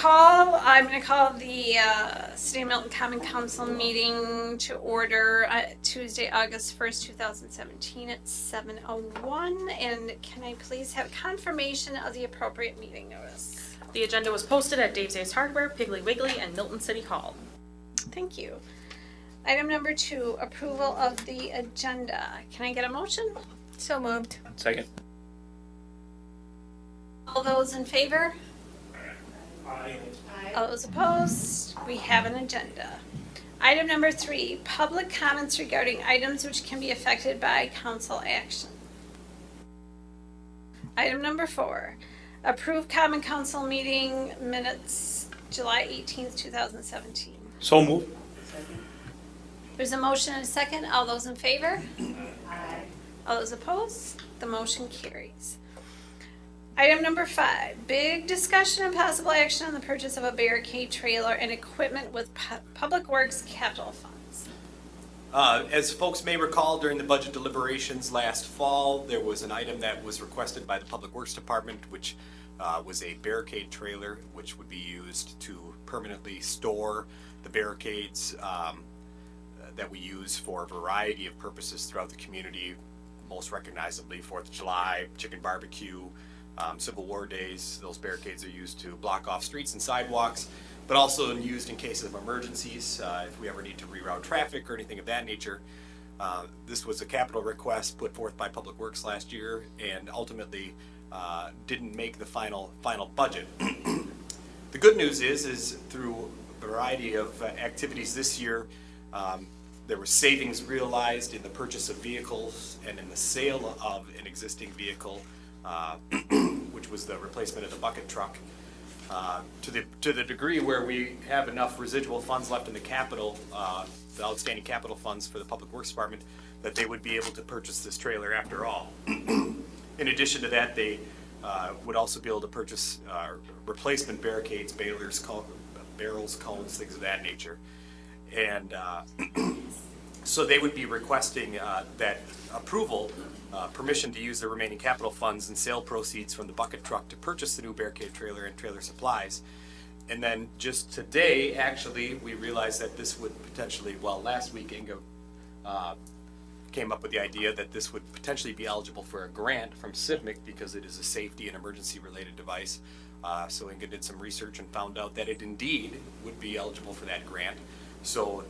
I'm going to call the City of Milton Common Council meeting to order Tuesday, August 1st, 2017 at 7:01. And can I please have confirmation of the appropriate meeting notice? The agenda was posted at Dave's Ace Hardware, Piggly Wiggly, and Milton City Hall. Thank you. Item number 2, approval of the agenda. Can I get a motion? So moved. Second. All those in favor? Aye. All those opposed? We have an agenda. Item number 3, public comments regarding items which can be affected by council action. Item number 4, approve common council meeting minutes, July 18th, 2017. So move. There's a motion and a second. All those in favor? Aye. All those opposed? The motion carries. Item number 5, big discussion and possible action on the purchase of a barricade trailer and equipment with Public Works capital funds. As folks may recall, during the budget deliberations last fall, there was an item that was requested by the Public Works Department, which was a barricade trailer, which would be used to permanently store the barricades that we use for a variety of purposes throughout the community, most recognizably 4th of July, chicken barbecue, Civil War days. Those barricades are used to block off streets and sidewalks, but also used in cases of emergencies, if we ever need to reroute traffic or anything of that nature. This was a capital request put forth by Public Works last year and ultimately didn't make the final budget. The good news is through a variety of activities this year, there were savings realized in the purchase of vehicles and in the sale of an existing vehicle, which was the replacement of the bucket truck. To the degree where we have enough residual funds left in the capital, the outstanding capital funds for the Public Works Department, that they would be able to purchase this trailer after all. In addition to that, they would also be able to purchase replacement barricades, barrels, cones, things of that nature. And so they would be requesting that approval, permission to use the remaining capital funds and sale proceeds from the bucket truck to purchase the new barricade trailer and trailer supplies. And then just today, actually, we realized that this would potentially, last week Inga came up with the idea that this would potentially be eligible for a grant from CIVMIC because it is a safety and emergency related device. So Inga did some research and found out that it indeed would be eligible for that grant. So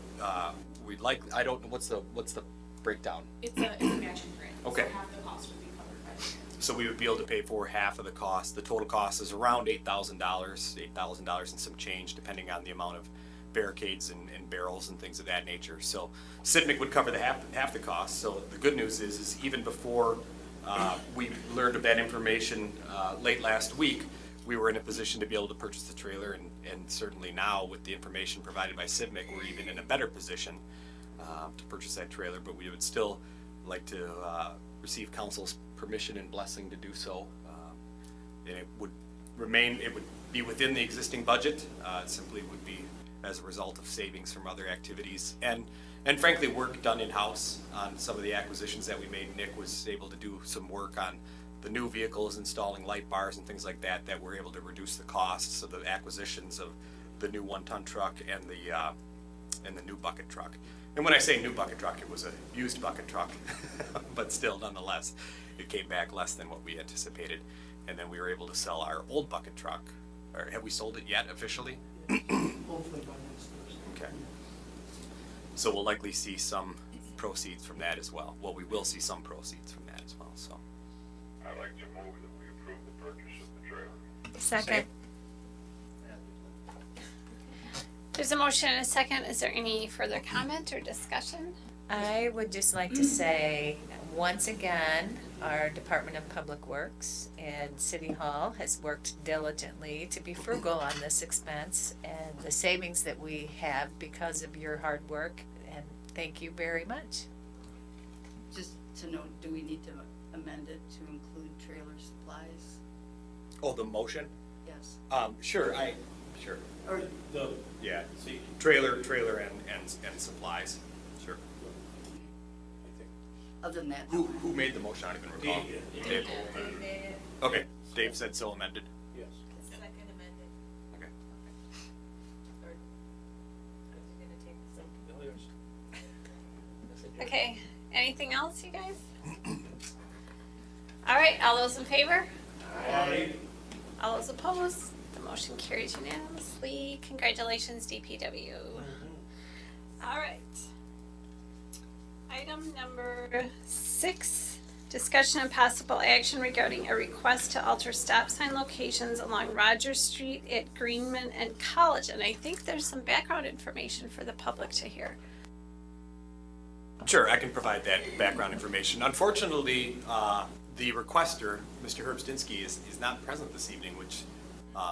we'd like, I don't know, what's the breakdown? It's a matching grant. Okay. So half the cost would be covered by the grant. So we would be able to pay for half of the cost. The total cost is around $8,000 and some change, depending on the amount of barricades and barrels and things of that nature. So CIVMIC would cover the half the cost. So the good news is even before we learned of that information late last week, we were in a position to be able to purchase the trailer, and certainly now with the information provided by CIVMIC, we're even in a better position to purchase that trailer, but we would still like to receive council's permission and blessing to do so. And it would be within the existing budget. It simply would be as a result of savings from other activities and frankly work done in-house on some of the acquisitions that we made. Nick was able to do some work on the new vehicles, installing light bars and things like that were able to reduce the costs of the acquisitions of the new 1-ton truck and the new bucket truck. And when I say new bucket truck, it was a used bucket truck, but still, nonetheless, it came back less than what we anticipated. And then we were able to sell our old bucket truck. Or have we sold it yet officially? Hopefully by next Thursday. Okay. So we'll likely see some proceeds from that as well. Well, we will see some proceeds from that as well, so. I'd like to move that we approve the purchase of the trailer. Second. There's a motion and a second. Is there any further comment or discussion? I would just like to say, once again, our Department of Public Works and City Hall has worked diligently to be frugal on this expense and the savings that we have because of your hard work, and thank you very much. Just to note, do we need to amend it to include trailer supplies? Oh, the motion? Yes. Sure, sure. Or Yeah, see, trailer and supplies, sure. other than that? Who made the motion? I don't even recall. Dave. Okay, Dave said so amended. Yes. Okay. Okay, anything else, you guys? All right, all those in favor? Aye. All those opposed? The motion carries unanimously. Congratulations, DPW. All right. Item number 6, discussion and possible action regarding a request to alter stop sign locations along Rogers Street at Greenman and College. And I think there's some background information for the public to hear. Sure, I can provide that background information. Unfortunately, the requester, Mr. Herb Stinsky, is not present this evening, which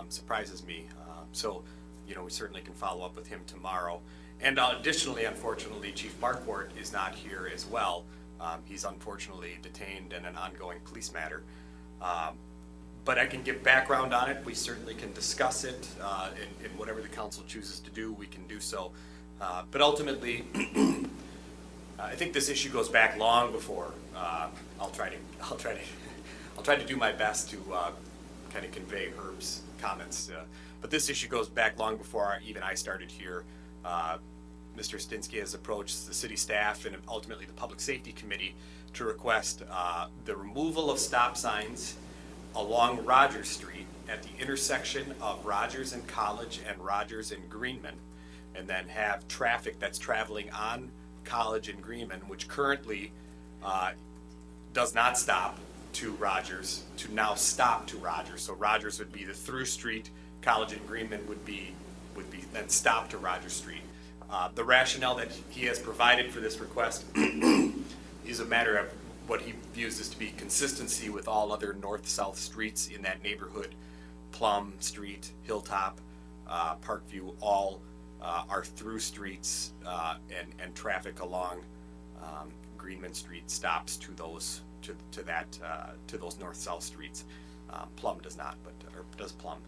surprises me. So, we certainly can follow up with him tomorrow. And additionally, unfortunately, Chief Markwart is not here as well. He's unfortunately detained in an ongoing police matter. But I can give background on it. We certainly can discuss it, and whatever the council chooses to do, we can do so. But ultimately, I think this issue goes back long before. I'll try to do my best to kind of convey Herb's comments. But this issue goes back long before even I started here. Mr. Stinsky has approached the city staff and ultimately the Public Safety Committee to request the removal of stop signs along Rogers Street at the intersection of Rogers and College and Rogers and Greenman, and then have traffic that's traveling on College and Greenman, which currently does not stop to Rogers, to now stop to Rogers. So Rogers would be the through street, College and Greenman would be then stop to Rogers Street. The rationale that he has provided for this request is a matter of what he views as to be consistency with all other north-south streets in that neighborhood. Plum Street, Hilltop, Parkview, all are through streets, and traffic along Greenman Street stops to those to those north-south streets. Plum does not, or does Plum?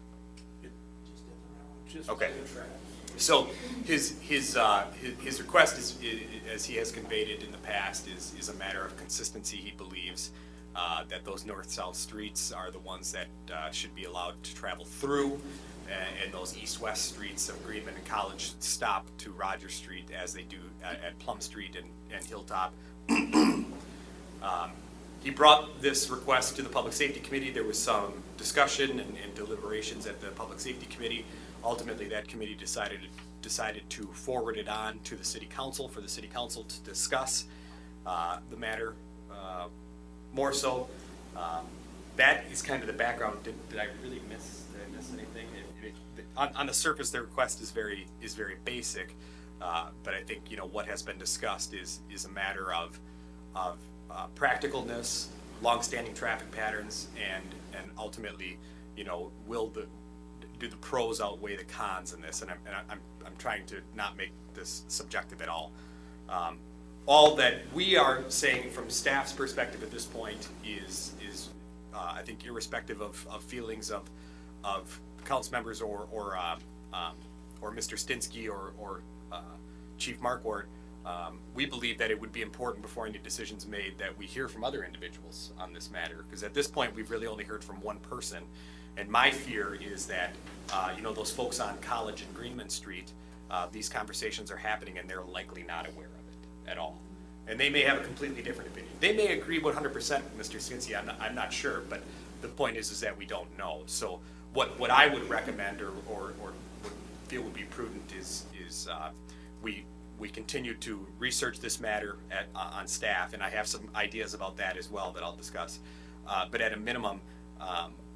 Okay. So his request is, as he has conveyed it in the past, is a matter of consistency. He believes that those north-south streets are the ones that should be allowed to travel through, and those east-west streets of Greenman and College stop to Rogers Street as they do at Plum Street and Hilltop. He brought this request to the Public Safety Committee. There was some discussion and deliberations at the Public Safety Committee. Ultimately, that committee decided to forward it on to the City Council for the City Council to discuss the matter more so. That is kind of the background. Did I really miss anything? On the surface, the request is very basic, but I think what has been discussed is a matter of practicalness, long-standing traffic patterns, and ultimately, do the pros outweigh the cons in this? And I'm trying to not make this subjective at all. All that we are saying from staff's perspective at this point is I think irrespective of feelings of council members or Mr. Stinsky or Chief Markwart, we believe that it would be important before any decisions made that we hear from other individuals on this matter, because at this point we've really only heard from one person. And my fear is that, those folks on College and Greenman Street, these conversations are happening and they're likely not aware of it at all. And they may have a completely different opinion. They may agree 100% with Mr. Stinsky, I'm not sure, but the point is that we don't know. So what I would recommend or would feel would be prudent is we continue to research this matter on staff, and I have some ideas about that as well that I'll discuss. But at a minimum,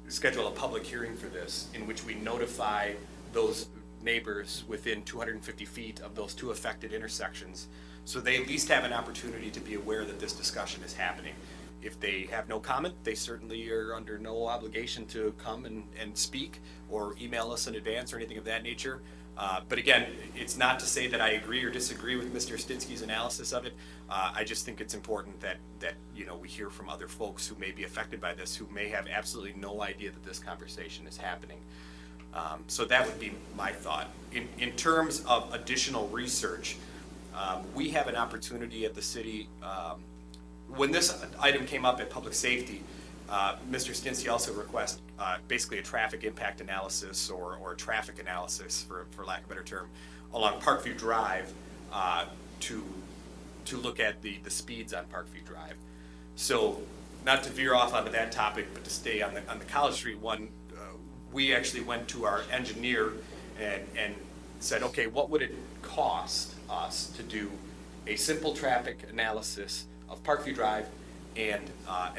schedule a public hearing for this in which we notify those neighbors within 250 feet of those two affected intersections, so they at least have an opportunity to be aware that this discussion is happening. If they have no comment, they certainly are under no obligation to come and speak or email us in advance or anything of that nature. But again, it's not to say that I agree or disagree with Mr. Stinsky's analysis of it. I just think it's important that we hear from other folks who may be affected by this, who may have absolutely no idea that this conversation is happening. So that would be my thought. In terms of additional research, we have an opportunity at the city. When this item came up at Public Safety, Mr. Stinsky also requested basically a traffic impact analysis or a traffic analysis, for lack of a better term, along Parkview Drive to to look at the speeds on Parkview Drive. So, not to veer off onto that topic, but to stay on the College Street one, we actually went to our engineer and said, okay, what would it cost us to do a simple traffic analysis of Parkview Drive and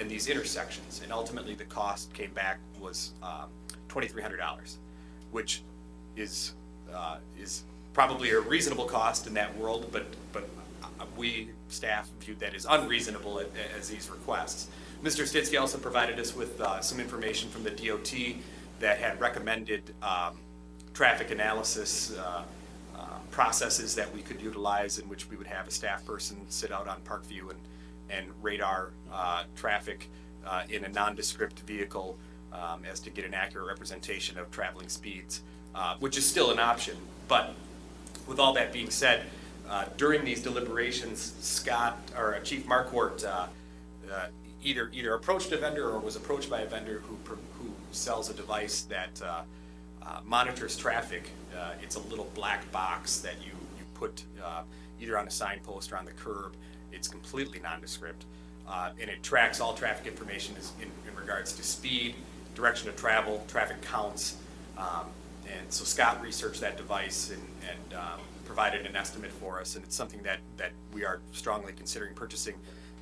these intersections? And ultimately, the cost came back was $2,300, which is probably a reasonable cost in that world, but we staff viewed that as unreasonable as these requests. Mr. Stitsky also provided us with some information from the DOT that had recommended traffic analysis processes that we could utilize, in which we would have a staff person sit out on Parkview and radar traffic in a nondescript vehicle as to get an accurate representation of traveling speeds, which is still an option. But with all that being said, during these deliberations, Scott, or Chief Marquardt, either approached a vendor or was approached by a vendor who sells a device that monitors traffic. It's a little black box that you put either on a signpost or on the curb. It's completely nondescript, and it tracks all traffic information in regards to speed, direction of travel, traffic counts. And so Scott researched that device and provided an estimate for us, and it's something that we are strongly considering purchasing,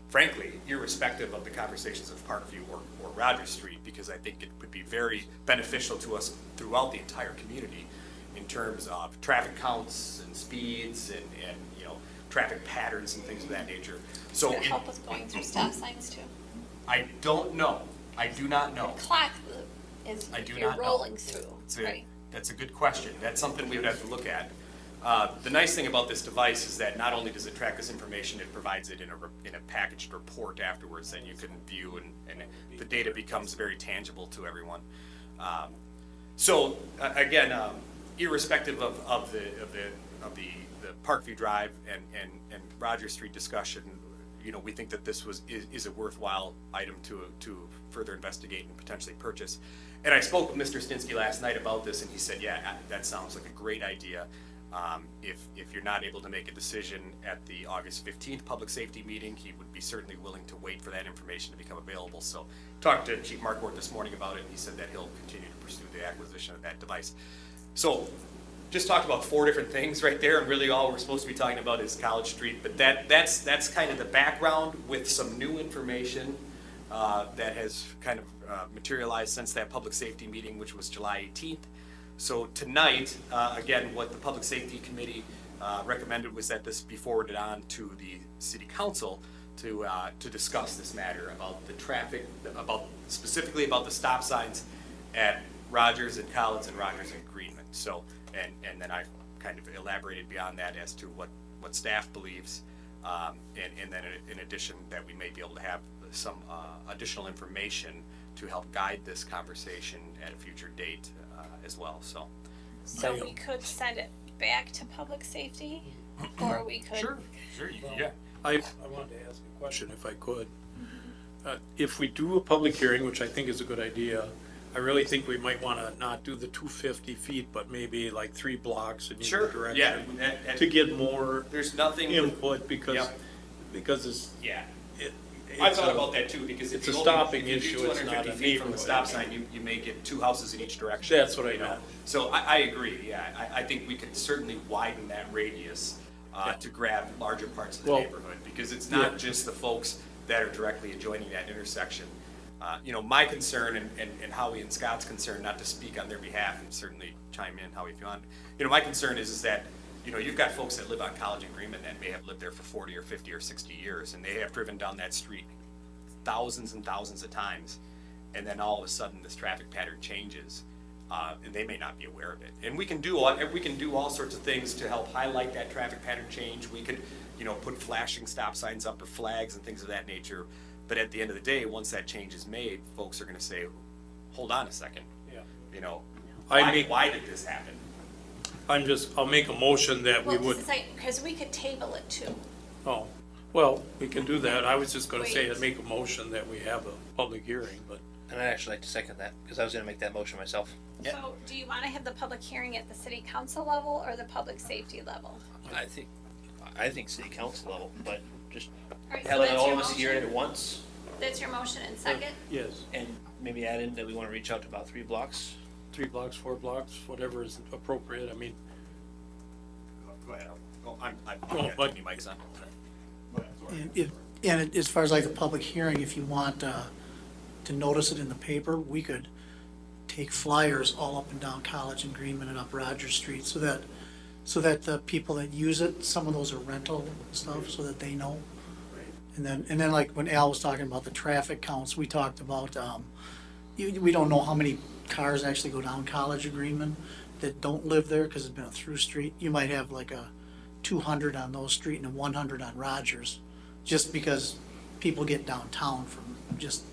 frankly, irrespective of the conversations of Parkview or Rogers Street, because I think it would be very beneficial to us throughout the entire community in terms of traffic counts and speeds and traffic patterns and things of that nature. So Does it help with going through stop signs too? I don't know. I do not know. The clock is, I do you're not know. rolling through, right? That's a good question. That's something we would have to look at. The nice thing about this device is that not only does it track this information, it provides it in a packaged report afterwards that you can view, and the data becomes very tangible to everyone. So again, irrespective of the Parkview Drive and Rogers Street discussion, we think that this is a worthwhile item to further investigate and potentially purchase. And I spoke with Mr. Stinsky last night about this, and he said, yeah, that sounds like a great idea. If you're not able to make a decision at the August 15th public safety meeting, he would be certainly willing to wait for that information to become available. So talked to Chief Marquardt this morning about it, and he said that he'll continue to pursue the acquisition of that device. So just talked about 4 different things right there, and really all we're supposed to be talking about is College Street. But that's kind of the background with some new information that has kind of materialized since that public safety meeting, which was July 18th. So tonight, again, what the Public Safety Committee recommended was that this be forwarded on to the City Council to discuss this matter about the traffic, specifically about the stop signs at Rogers and Collins and Rogers and Greenman. So, and then I kind of elaborated beyond that as to what staff believes, and then in addition that we may be able to have some additional information to help guide this conversation at a future date as well. So So we could send it back to public safety, or we could. sure, yeah. I wanted to ask a question if I could. If we do a public hearing, which I think is a good idea, I really think we might want to not do the 250 feet, but maybe like 3 blocks in Sure, either direction. yeah. To get more There's nothing. input because Yep. it's. Yeah. it- I it's thought a- about that too, because if it's you a open- stopping if you do issue, it's not 250 a feet from the neighborhood. stop sign, you may get 2 houses in each direction. That's what I you know? meant. So I agree, yeah, I think we could certainly widen that radius to grab larger parts of the Well, neighborhood, because it's not yeah. just the folks that are directly adjoining that intersection. My concern and Howie and Scott's concern, not to speak on their behalf, and certainly chime in, Howie, if you want. My concern is that, you've got folks that live on College and Greenman that may have lived there for 40 or 50 or 60 years, and they have driven down that street thousands and thousands of times, and then all of a sudden this traffic pattern changes, and they may not be aware of it. And we can do all sorts of things to help highlight that traffic pattern change. We could, put flashing stop signs up or flags and things of that nature. But at the end of the day, once that change is made, folks are going to say, "Hold on a second. Yeah. Why did this happen?" I'll make a motion that we Well, would, because we could table it too. oh, well, we can do that. I was just gonna say, Wait. I'd make a motion that we have a public hearing, but And I'd actually like to second that, because I was gonna make that motion myself. So do you want to have the public hearing at the city council level or the public safety level? I think city council level, but just All right, so having that's all your of us hear it motion? at once, That's your motion and second? Yes, and maybe add in that we wanna reach out to about 3 blocks. 3 blocks, 4 blocks, whatever is appropriate, I mean, Go ahead. Oh, I've Oh, got but- too many mics on. And as far as like the public hearing, if you want to notice it in the paper, we could take flyers all up and down College and Greenman and up Rogers Street so that the people that use it, some of those are rental stuff, so that they know. And then like when Al was talking about the traffic counts, we talked about, we don't know how many cars actually go down College and Greenman that don't live there because it's been a through street. You might have like a 200 on those street and a 100 on Rogers, just because people get downtown from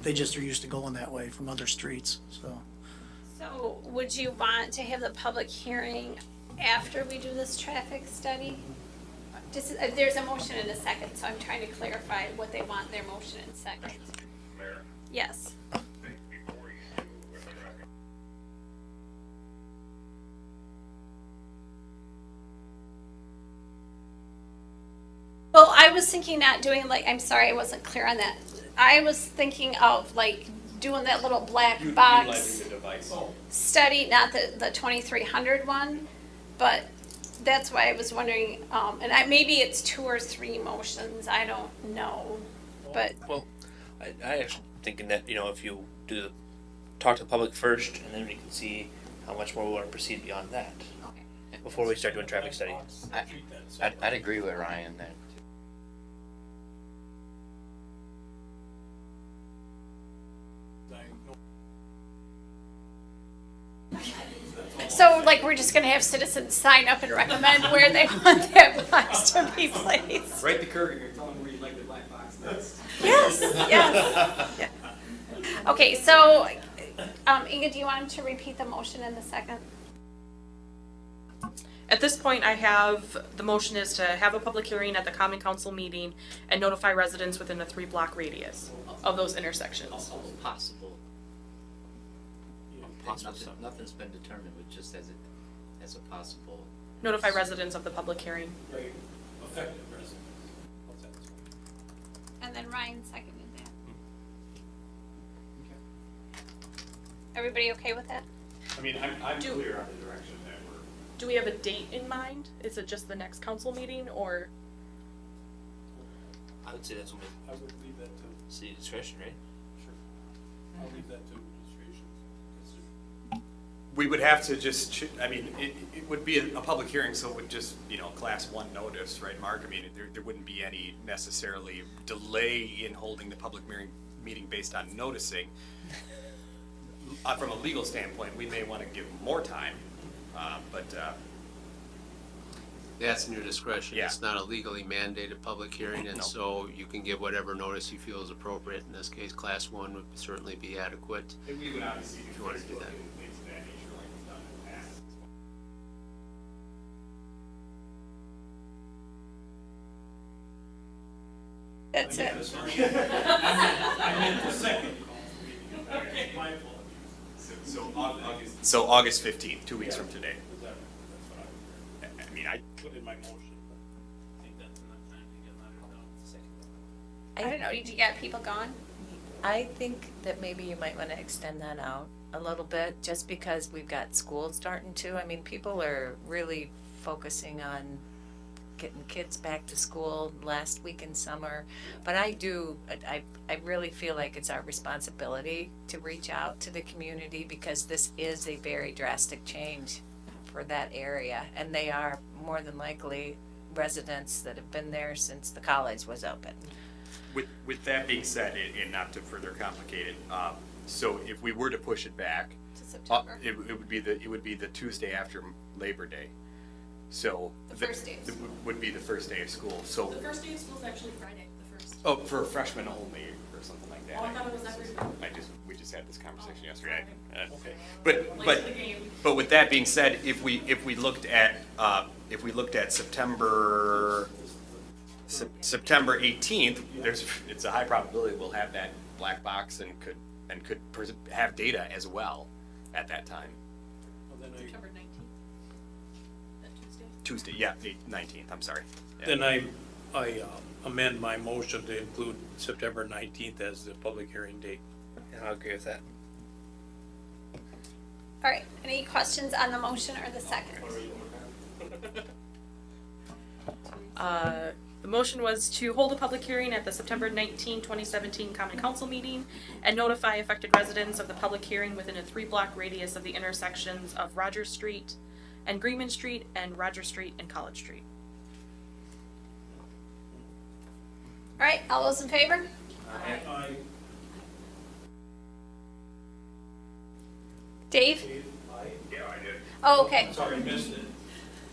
they just are used to going that way from other streets, so. So would you want to have the public hearing after we do this traffic study? Just, there's a motion in a second, so I'm trying to clarify what they want in their motion in second. Mayor, Yes. I think before you do a traffic Well, I was thinking not doing like, I'm sorry, I wasn't clear on that. I was thinking of like doing that little black box Utilizing the device. study, not the 2300 one, but that's why I was wondering, and maybe it's 2 or 3 motions, I don't know, but, Well, I actually thinking that, if you talk to the public first, and then we can see how much more we wanna proceed beyond that, okay. before we start doing traffic study. I'd agree with Ryan that So like, we're just gonna have citizens sign up and recommend where they want their box to be placed? Write the courier, tell them where you'd like the black box next. Yes, yes. Yeah. Okay, so, Inga, do you want to repeat the motion in the second? At this point, I have, the motion is to have a public hearing at the common council meeting and notify residents within a 3-block radius of those intersections. possible. Nothing's been determined, but just as a possible. Notify residents of the public hearing. very effective residents. How's that? And then Ryan seconded that. Everybody okay with that? I mean, I'm Do- clear on the direction that we're. Do we have a date in mind? Is it just the next council meeting, or? I would say that's when I would leave that to, we see discretion, right? sure, I'll leave that to administration. We would have to just, I mean, it would be a public hearing, so it would just, class 1 notice, right, Mark? I mean, there wouldn't be any necessarily delay in holding the public meeting based on noticing. From a legal standpoint, we may want to give more time, but, That's in your discretion. Yeah. It's not a legally mandated public hearing, and No. so you can give whatever notice you feel is appropriate. In this case, class 1 would certainly be adequate. we would obviously If you wanna do that. things of that nature like we've done in the past. That's it. I meant the second call for meeting. My apologies. So August 15th, 2 weeks from today. That's what I mean, I, put in my motion, but I think that's enough time to get letters out. I don't know, did you get people gone? I think that maybe you might want to extend that out a little bit, just because we've got school starting too. I mean, people are really focusing on getting kids back to school last week in summer. But I really feel like it's our responsibility to reach out to the community, because this is a very drastic change for that area. And they are more than likely residents that have been there since the college was open. with that being said, and not to further complicate it, so if we were to push it back, To September? it would be the Tuesday after Labor Day. So. The first day of school. Would be the first day of school, so, first day of school is actually Friday, the first. oh, for freshmen only, or something like that. Oh, I thought it was every. We just had this conversation yesterday. Okay. But with that being said, if we looked at, September 18th, it's a high probability we'll have that black box and could have data as well at that time. Well, then I- September 19th. That Tuesday? Tuesday, yeah, 19th, I'm sorry. Yeah. Then I amend my motion to include September 19th as the public hearing date. Yeah, I'll agree with that. All right, any questions on the motion or the second? The motion was to hold a public hearing at the September 19, 2017 Common Council meeting and notify affected residents of the public hearing within a 3-block radius of the intersections of Rogers Street and Greenman Street and Rogers Street and College Street. All right, all those in favor? Dave? Yeah, I did. Oh, okay. Sorry, missed it.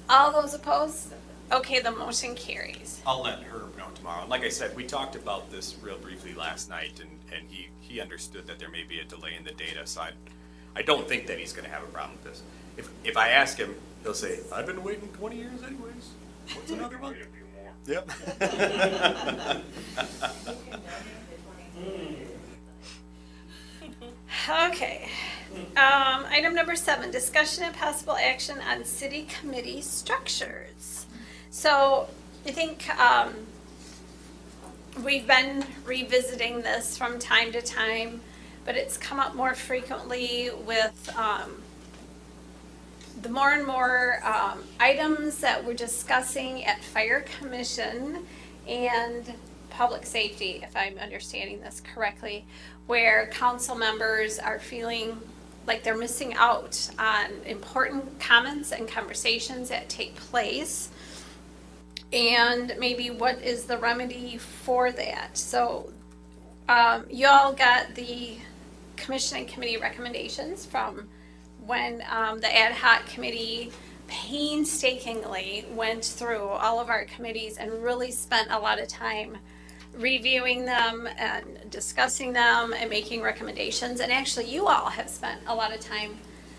All those opposed? Okay, the motion carries. I'll let Herb know tomorrow. And like I said, we talked about this real briefly last night, and he understood that there may be a delay in the data, so I don't think that he's gonna have a problem with this. If I ask him, he'll say, I've been waiting 20 years anyways. What's another month? Wait a few more. Yep. Okay. Item number 7, discussion and possible action on city committee structures. So I think we've been revisiting this from time to time, but it's come up more frequently with the more and more items that we're discussing at Fire Commission and Public Safety, if I'm understanding this correctly, where council members are feeling like they're missing out on important comments and conversations that take place, and maybe what is the remedy for that. So you all got the commission and committee recommendations from when the ad hoc committee painstakingly went through all of our committees and really spent a lot of time reviewing them and discussing them and making recommendations. And actually, you all have spent a lot of time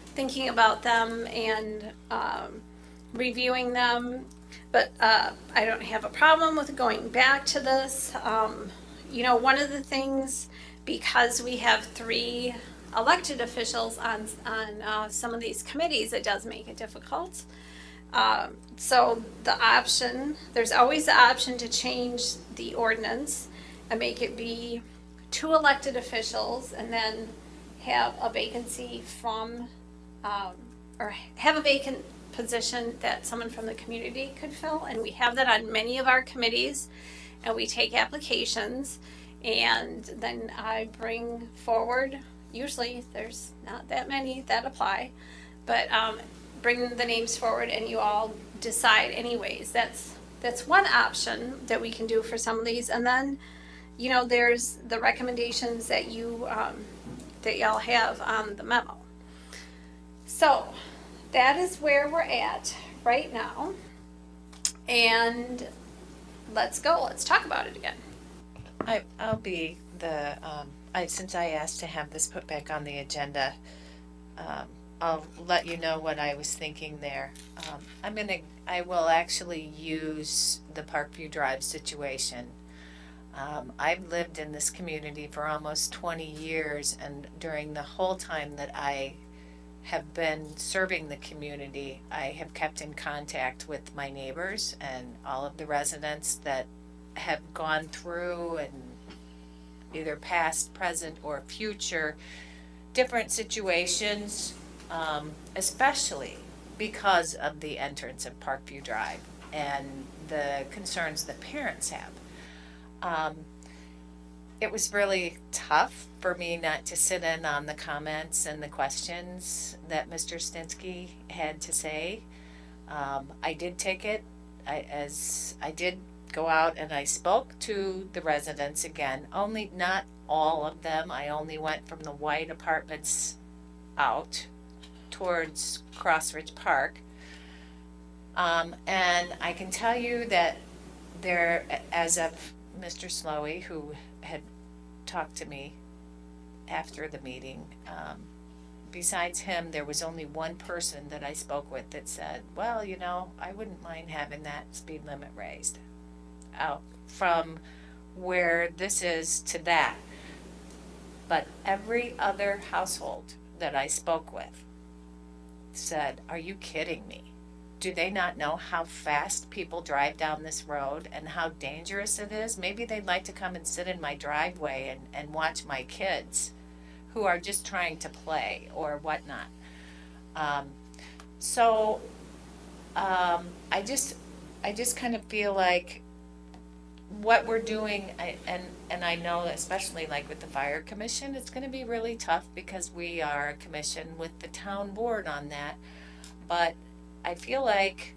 thinking about them and reviewing them. But I don't have a problem with going back to this. You know, one of the things, because we have 3 elected officials on some of these committees, it does make it difficult. So the option, there's always the option to change the ordinance and make it be 2 elected officials and then have a vacancy from, or have a vacant position that someone from the community could fill. And we have that on many of our committees, and we take applications, and then I bring forward, usually there's not that many that apply, but bring the names forward and you all decide anyways. That's one option that we can do for some of these. And then, you know, there's the recommendations that you that y'all have on the memo. So that is where we're at right now. And let's go. Let's talk about it again. I'll be the, since I asked to have this put back on the agenda, I'll let you know what I was thinking there. I will actually use the Parkview Drive situation. I've lived in this community for almost 20 years, and during the whole time that I have been serving the community, I have kept in contact with my neighbors and all of the residents that have gone through, and either past, present, or future, different situations, especially because of the entrance of Parkview Drive and the concerns that parents have. It was really tough for me not to sit in on the comments and the questions that Mr. Stinsky had to say. I did take it, as I did go out and I spoke to the residents again, only not all of them. I only went from the white apartments out towards Crossridge Park. And I can tell you that there, as of Mr. Slowey, who had talked to me after the meeting, besides him, there was only one person that I spoke with that said, well, you know, I wouldn't mind having that speed limit raised out from where this is to that. But every other household that I spoke with said, are you kidding me? do they not know how fast people drive down this road and how dangerous it is? Maybe they'd like to come and sit in my driveway and watch my kids who are just trying to play or whatnot. So I just kind of feel like what we're doing, and I know especially like with the fire commission, it's gonna be really tough because we are a commission with the town board on that. But I feel like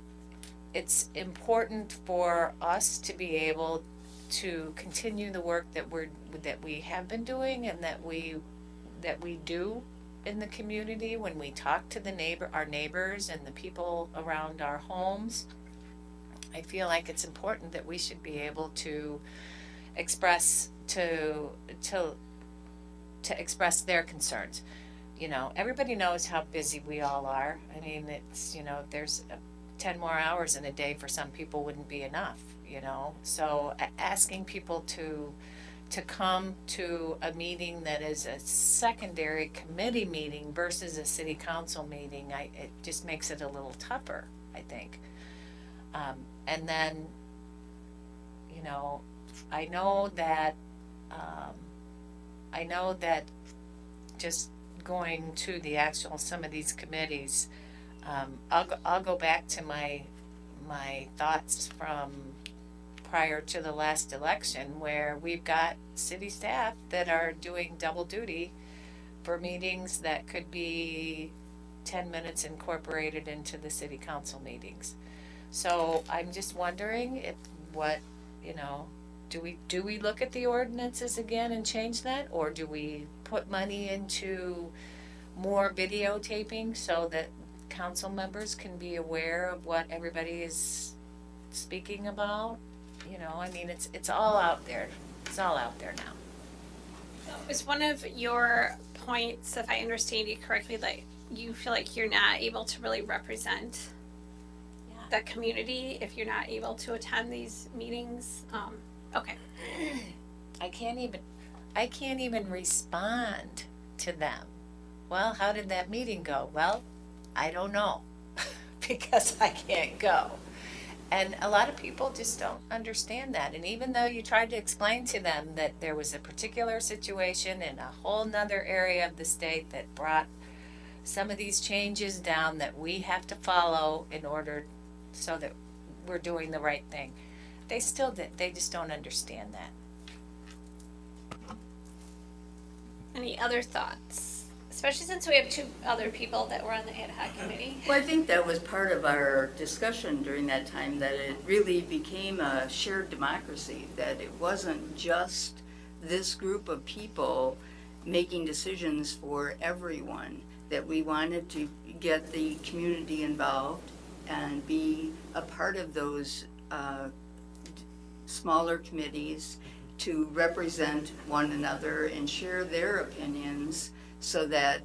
it's important for us to be able to continue the work that we have been doing and that we do in the community when we talk to our neighbors and the people around our homes. I feel like it's important that we should be able to express express their concerns. You know, everybody knows how busy we all are. I mean, it's, you know, there's 10 more hours in a day for some people wouldn't be enough, you know. So asking people to come to a meeting that is a secondary committee meeting versus a city council meeting, it just makes it a little tougher, I think. And then, you know, I know that just going to the actual, some of these committees, I'll go back to my thoughts from prior to the last election, where we've got city staff that are doing double duty for meetings that could be 10 minutes incorporated into the city council meetings. So I'm just wondering if do we look at the ordinances again and change that? Or do we put money into more videotaping so that council members can be aware of what everybody is speaking about? You know, I mean, it's all out there. It's all out there now. Is one of your points, if I understand you correctly, like you feel like you're not able to really represent the community if you're not able to attend these meetings? Okay. I can't even respond to them. Well, how did that meeting go? Well, I don't know because I can't go. And a lot of people just don't understand that. And even though you tried to explain to them that there was a particular situation in a whole nother area of the state that brought some of these changes down that we have to follow in order so that we're doing the right thing, they just don't understand that. Any other thoughts? Especially since we have two other people that were on the ad hoc committee. Well, I think that was part of our discussion during that time, that it really became a shared democracy, that it wasn't just this group of people making decisions for everyone, that we wanted to get the community involved and be a part of those smaller committees to represent one another and share their opinions, so that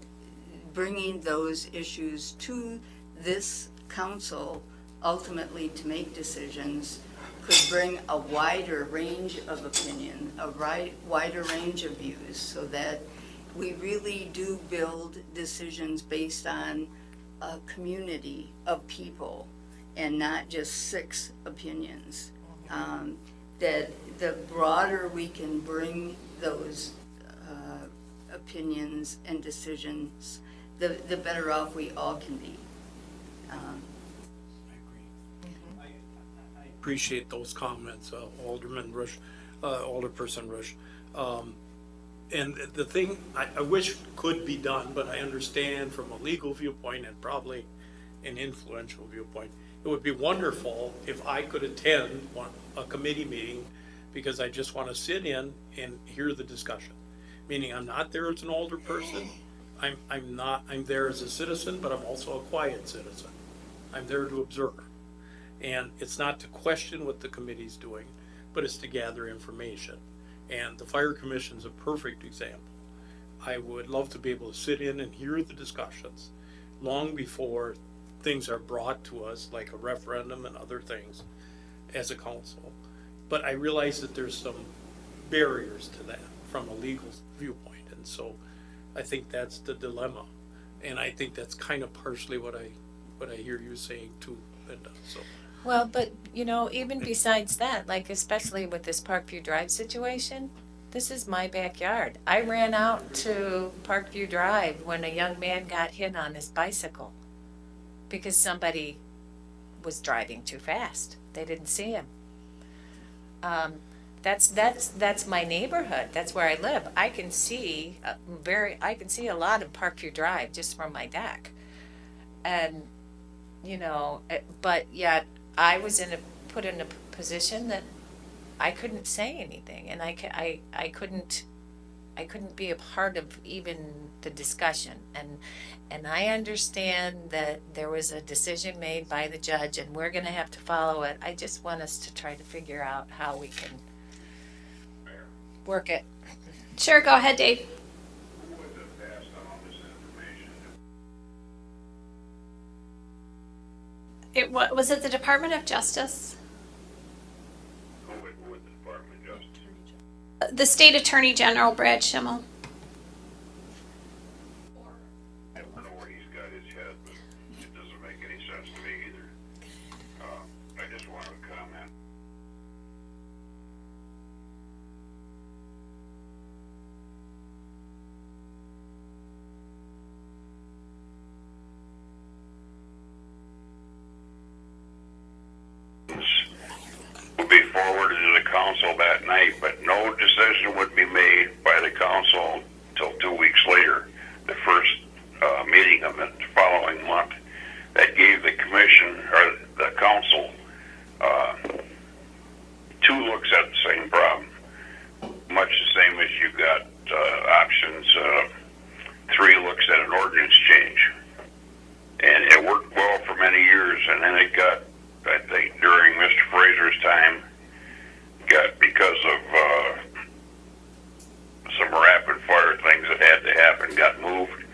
bringing those issues to this council ultimately to make decisions could bring a wider range of opinion, a wider range of views, so that we really do build decisions based on a community of people and not just 6 opinions. That the broader we can bring those opinions and decisions, the better off we all can be. I agree. I appreciate those comments, Alderman Rush, Alderperson Rush. And the thing I wish could be done, but I understand from a legal viewpoint and probably an influential viewpoint, it would be wonderful if I could attend a committee meeting, because I just want to sit in and hear the discussion. Meaning I'm not there as an older person. I'm there as a citizen, but I'm also a quiet citizen. I'm there to observe. And it's not to question what the committee's doing, but it's to gather information. And the Fire Commission's a perfect example. I would love to be able to sit in and hear the discussions long before things are brought to us, like a referendum and other things, as a council. But I realize that there's some barriers to that from a legal viewpoint, and so I think that's the dilemma. And I think that's kind of partially what I hear you saying too, been done, so. Well, but, you know, even besides that, like especially with this Parkview Drive situation, this is my backyard. I ran out to Parkview Drive when a young man got hit on his bicycle because somebody was driving too fast. They didn't see him. That's my neighborhood. That's where I live. I can see a lot of Parkview Drive just from my deck. And, you know, but yet I was put in a position that I couldn't say anything, and I couldn't be a part of even the discussion. And I understand that there was a decision made by the judge, and we're going to have to follow it. I just want us to try to figure out how we can work it. Sure, go ahead, Dave. Who was it passed on this information? Was it the Department of Justice? Who was the Department of Justice? The State Attorney General, Brad Schimmel. I don't know where he's got his head, but it doesn't make any sense to me either. I just wanted to comment. Would be forwarded to the council that night, but no decision would be made by the council until 2 weeks later, the first meeting of the following month. That gave the commission or the council 2 looks at the same problem, much the same as you got options 3 looks at an ordinance change, and it worked well for many years, and then it got, I think, during Mr. Fraser's time, because of some rapid fire things that had to happen, got moved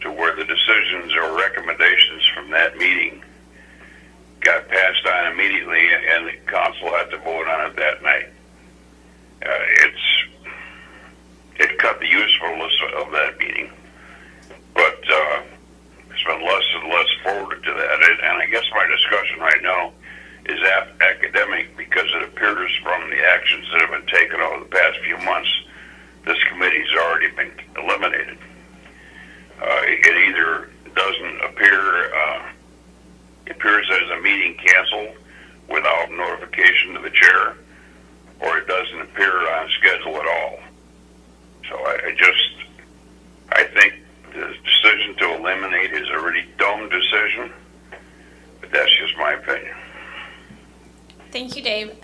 to where the decisions or recommendations from that meeting got passed on immediately, and the council had to vote on it that night. It cut the usefulness of that meeting, but it's been less and less forwarded to that. And I guess my discussion right now is academic, because it appears from the actions that have been taken over the past few months, this committee's already been eliminated. It either doesn't appears as a meeting canceled without notification to the chair, or it doesn't appear on schedule at all. So I think the decision to eliminate is a really dumb decision, but that's just my opinion. Thank you, Dave.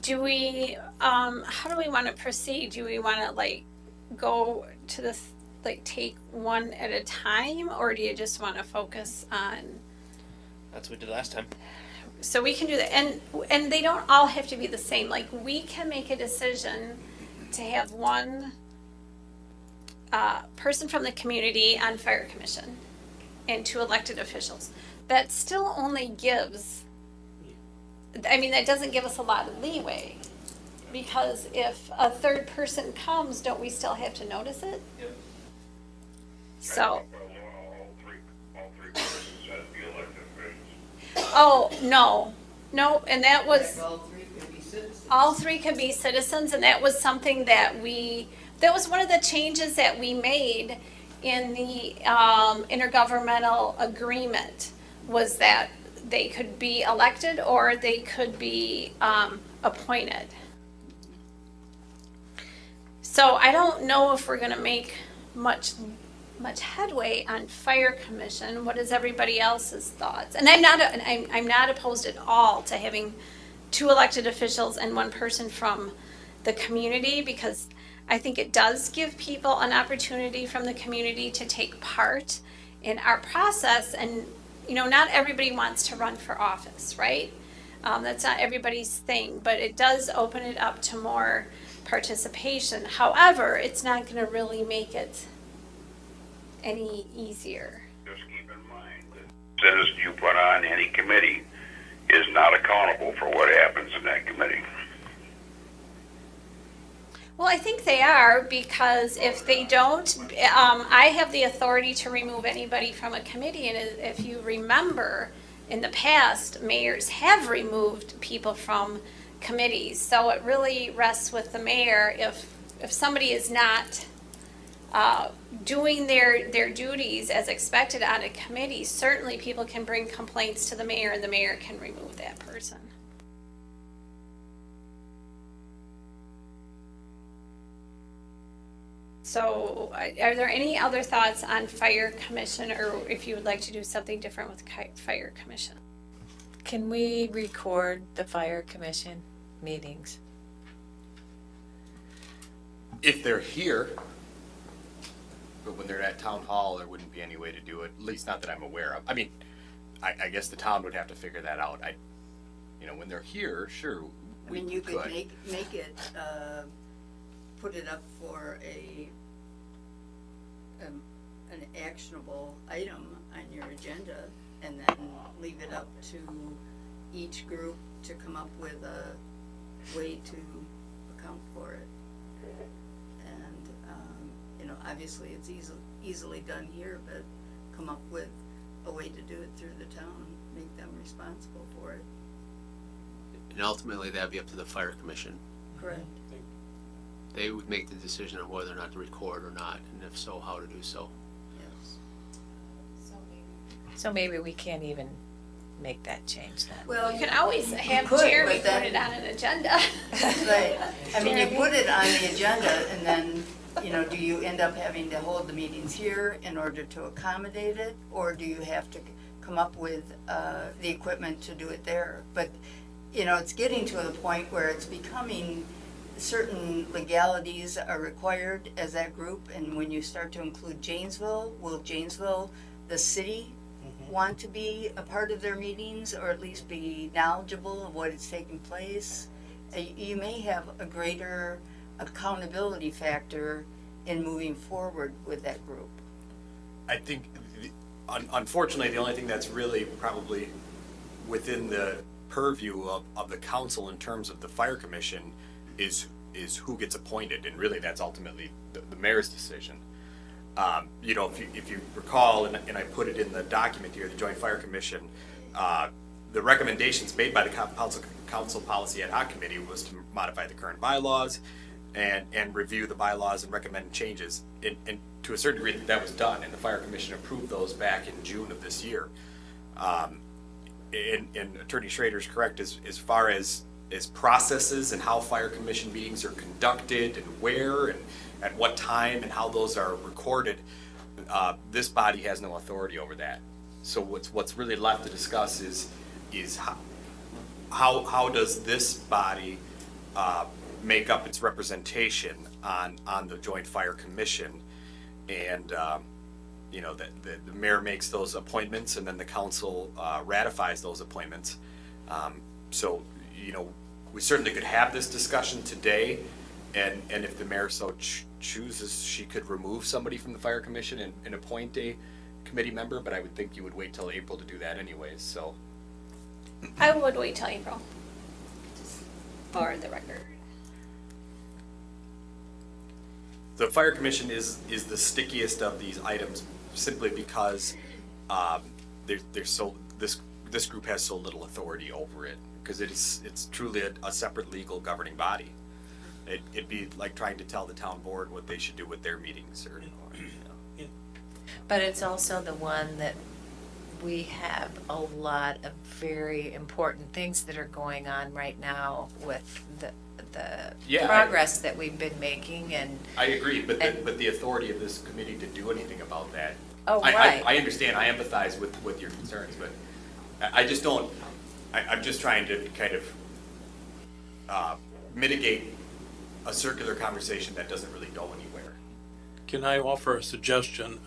Do we, how do we want to proceed? Do we want to go to this, take one at a time, or do you just want to focus on? That's what we did last time. So we can do that, and they don't all have to be the same. We can make a decision to have one person from the community on fire commission and 2 elected officials. That still only gives, that doesn't give us a lot of leeway, because if a 3rd person comes, don't we still have to notice it? Yep. So, All three persons had to be elected officials. oh, no, and that was, All 3 could be citizens. all 3 could be citizens, and that was something that was one of the changes that we made in the intergovernmental agreement, was that they could be elected or they could be appointed. So I don't know if we're gonna make much headway on fire commission. What is everybody else's thoughts? And I'm not opposed at all to having 2 elected officials and 1 person from the community, because I think it does give people an opportunity from the community to take part in our process. And not everybody wants to run for office, right? That's not everybody's thing, but it does open it up to more participation. However, it's not going to really make it any easier. Just keep in mind that citizen you put on any committee is not accountable for what happens in that committee. Well, I think they are, because if they don't, I have the authority to remove anybody from a committee. And if you remember, in the past, mayors have removed people from committees. So it really rests with the mayor. If somebody is not doing their duties as expected on a committee, certainly people can bring complaints to the mayor and the mayor can remove that person. So are there any other thoughts on fire commission, or if you would like to do something different with fire commission? Can we record the fire commission meetings? If they're here, but when they're at town hall, there wouldn't be any way to do it, at least not that I'm aware of. I mean, I guess the town would have to figure that out. When they're here, sure, I we mean, you could could. make it, put it up for an actionable item on your agenda, and then leave it up to each group to come up with a way to account for it. And, obviously it's easily done here, but come up with a way to do it through the town, make them responsible for it. And ultimately, that'd be up to the fire commission. Correct. They would make the decision on whether or not to record or not, and if so, how to do so. Yes. So maybe we can't even make that change then. Well, You can always have could, Jeremy but then- put it on an agenda. right. I mean, you put it on the agenda, and then, do you end up having to hold the meetings here in order to accommodate it? Or do you have to come up with the equipment to do it there? But, it's getting to the point where it's becoming, certain legalities are required as that group. And when you start to include Janesville, will Janesville, the city, want to be a part of their meetings, or at least be knowledgeable of what is taking place? You may have a greater accountability factor in moving forward with that group. I think, unfortunately, the only thing that's really probably within the purview of the council in terms of the fire commission is who gets appointed, and really that's ultimately the mayor's decision. If you recall, and I put it in the document here, the Joint Fire Commission, the recommendations made by the council policy ad hoc committee was to modify the current bylaws and review the bylaws and recommend changes. And to a certain degree, that was done, and the fire commission approved those back in June of this year. And Attorney Schrader's correct as far as processes and how fire commission meetings are conducted and where and at what time and how those are recorded. This body has no authority over that. So what's really left to discuss is how does this body make up its representation on the Joint Fire Commission, and the mayor makes those appointments, and then the council ratifies those appointments. So we certainly could have this discussion today, and if the mayor so chooses, she could remove somebody from the fire commission and appoint a committee member, but I would think you would wait till April to do that anyways, so. I would wait till April, for the record. The fire commission is the stickiest of these items, simply because this group has so little authority over it, because it's truly a separate legal governing body. It'd be like trying to tell the town board what they should do with their meetings, or But it's also the one that we have a lot of very important things that are going on right now with the Yeah, progress that we've been making, and I agree, but And- the authority of this committee to do anything about that. Oh, I right. understand, I empathize with your concerns, but I just don't, I'm just trying to kind of mitigate a circular conversation that doesn't really go anywhere. Can I offer a suggestion?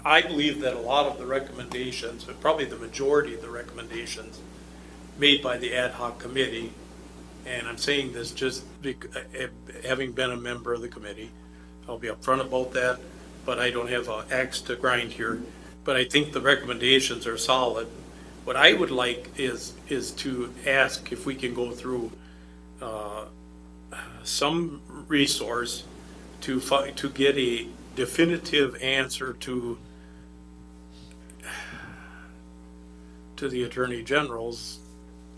I believe that a lot of the recommendations, but probably the majority of the recommendations made by the ad hoc committee, and I'm saying this just having been a member of the committee, I'll be upfront about that, but I don't have an axe to grind here. But I think the recommendations are solid. What I would like is to ask if we can go through some resource to get a definitive answer to to the Attorney General's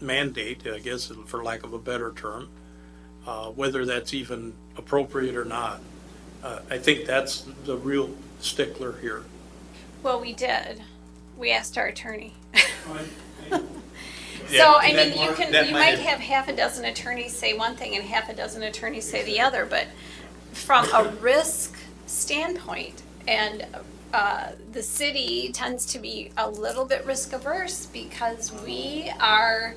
mandate, I guess, for lack of a better term, whether that's even appropriate or not. I think that's the real stickler here. Well, we did. We asked our attorney. Yeah, So, I that mean, you might might have- have half a dozen attorneys say one thing and half a dozen attorneys say the other, but from a risk standpoint, and the city tends to be a little bit risk averse because we are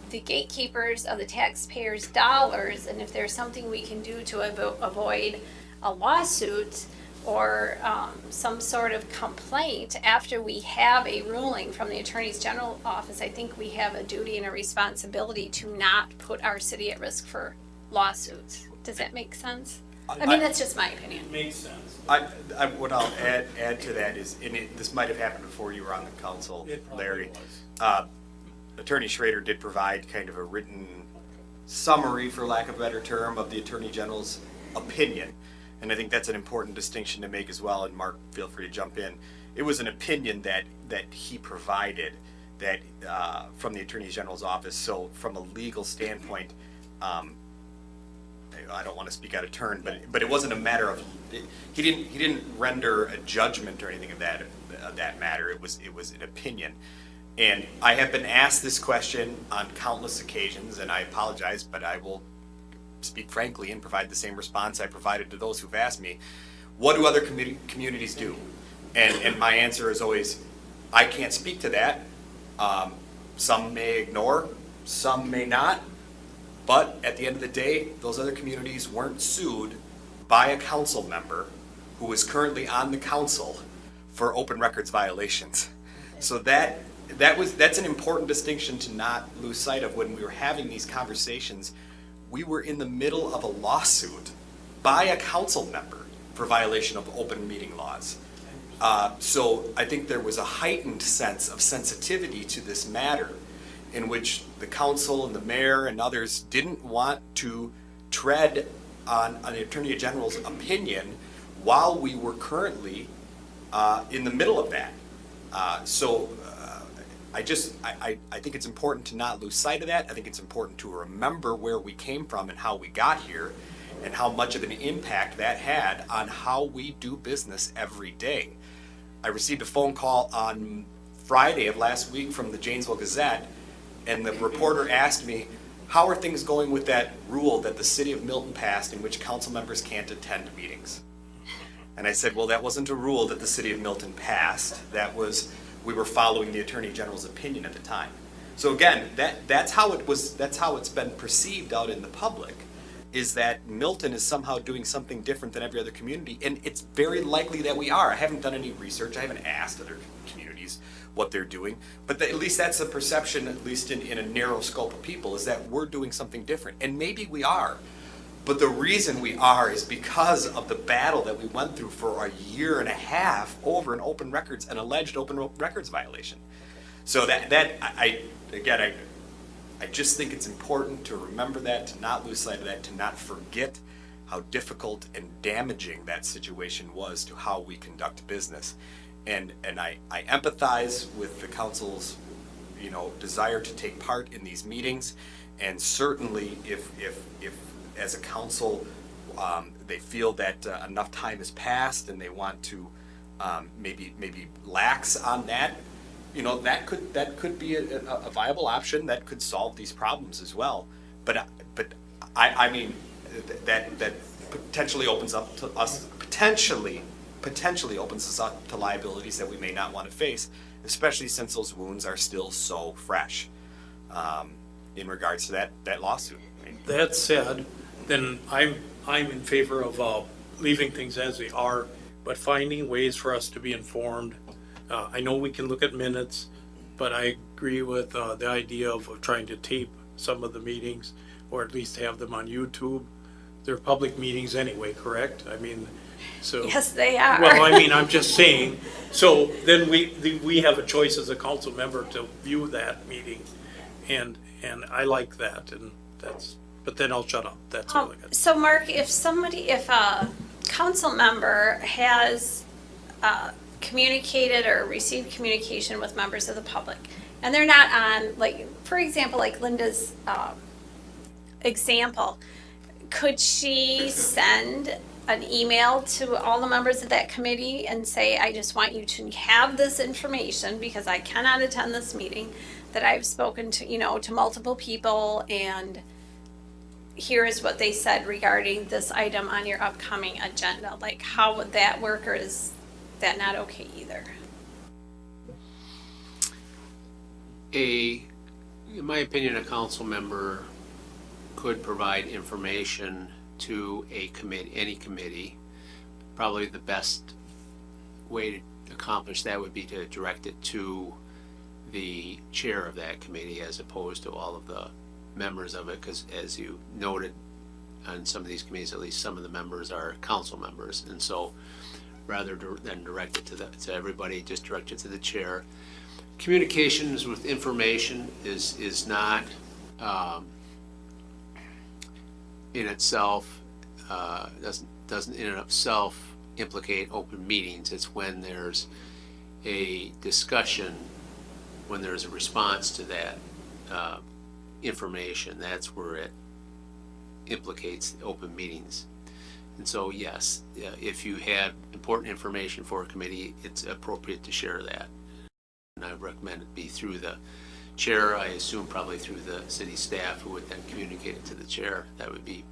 the gatekeepers of the taxpayers' dollars, and if there's something we can do to avoid a lawsuit or some sort of complaint after we have a ruling from the Attorney's General office, I think we have a duty and a responsibility to not put our city at risk for lawsuits. Does that make sense? I mean, that's just my opinion. Makes sense. What I'll add to that is, and this might have happened before you were on the council, It probably Larry. was. Attorney Schrader did provide kind of a written summary, for lack of a better term, of the Attorney General's opinion. And I think that's an important distinction to make as well, and Mark, feel free to jump in. It was an opinion that he provided that from the Attorney General's office. So from a legal standpoint, I don't want to speak out of turn, but it wasn't a matter of he didn't render a judgment or anything of that matter. It was an opinion. And I have been asked this question on countless occasions, and I apologize, but I will speak frankly and provide the same response I provided to those who've asked me. What do other communities do? And my answer is always, I can't speak to that. Some may ignore, some may not. But at the end of the day, those other communities weren't sued by a council member who is currently on the council for open records violations. So that's an important distinction to not lose sight of when we were having these conversations. We were in the middle of a lawsuit by a council member for violation of open meeting laws. So I think there was a heightened sense of sensitivity to this matter in which the council and the mayor and others didn't want to tread on the Attorney General's opinion while we were currently in the middle of that. I think it's important to not lose sight of that. I think it's important to remember where we came from and how we got here and how much of an impact that had on how we do business every day. I received a phone call on Friday of last week from the Janesville Gazette, and the reporter asked me, how are things going with that rule that the city of Milton passed in which council members can't attend meetings? And I said, well, that wasn't a rule that the city of Milton passed. We were following the Attorney General's opinion at the time. So again, that's how it's been perceived out in the public, is that Milton is somehow doing something different than every other community, and it's very likely that we are. I haven't done any research, I haven't asked other communities what they're doing, but at least that's the perception, at least in a narrow scope of people, is that we're doing something different. And maybe we are, but the reason we are is because of the battle that we went through for a year and a half over an alleged open records violation. So I just think it's important to remember that, to not lose sight of that, to not forget how difficult and damaging that situation was to how we conduct business. And I empathize with the council's, desire to take part in these meetings. And certainly if as a council, they feel that enough time has passed and they want to maybe lax on that, that could be a viable option that could solve these problems as well. But I mean that potentially opens up to us potentially opens us up to liabilities that we may not want to face, especially since those wounds are still so fresh in regards to that lawsuit. That said, then I'm in favor of leaving things as they are, but finding ways for us to be informed. I know we can look at minutes, but I agree with the idea of trying to tape some of the meetings, or at least have them on YouTube. They're public meetings anyway, correct? I mean, so. Yes, they are. Well, I mean, I'm just saying, so then we have a choice as a council member to view that meeting, and I like that, and but then I'll shut up, that's all I got. So Mark, if a council member has communicated or received communication with members of the public, and they're not on, like, for example, like Linda's example, could she send an email to all the members of that committee and say, I just want you to have this information because I cannot attend this meeting, that I've spoken to, to multiple people, and here is what they said regarding this item on your upcoming agenda. Like, how would that work, or is that not okay either? In my opinion, a council member could provide information to a committee, any committee. Probably the best way to accomplish that would be to direct it to the chair of that committee as opposed to all of the members of it, because as you noted, on some of these committees, at least some of the members are council members, and so rather than direct it to everybody, just direct it to the chair. Communications with information is not in itself, doesn't in and of itself implicate open meetings. It's when there's a discussion, when there's a response to that information, that's where it implicates open meetings. And so, yes, if you have important information for a committee, it's appropriate to share that. And I recommend it be through the chair. I assume probably through the city staff, who would then communicate it to the chair. That'd be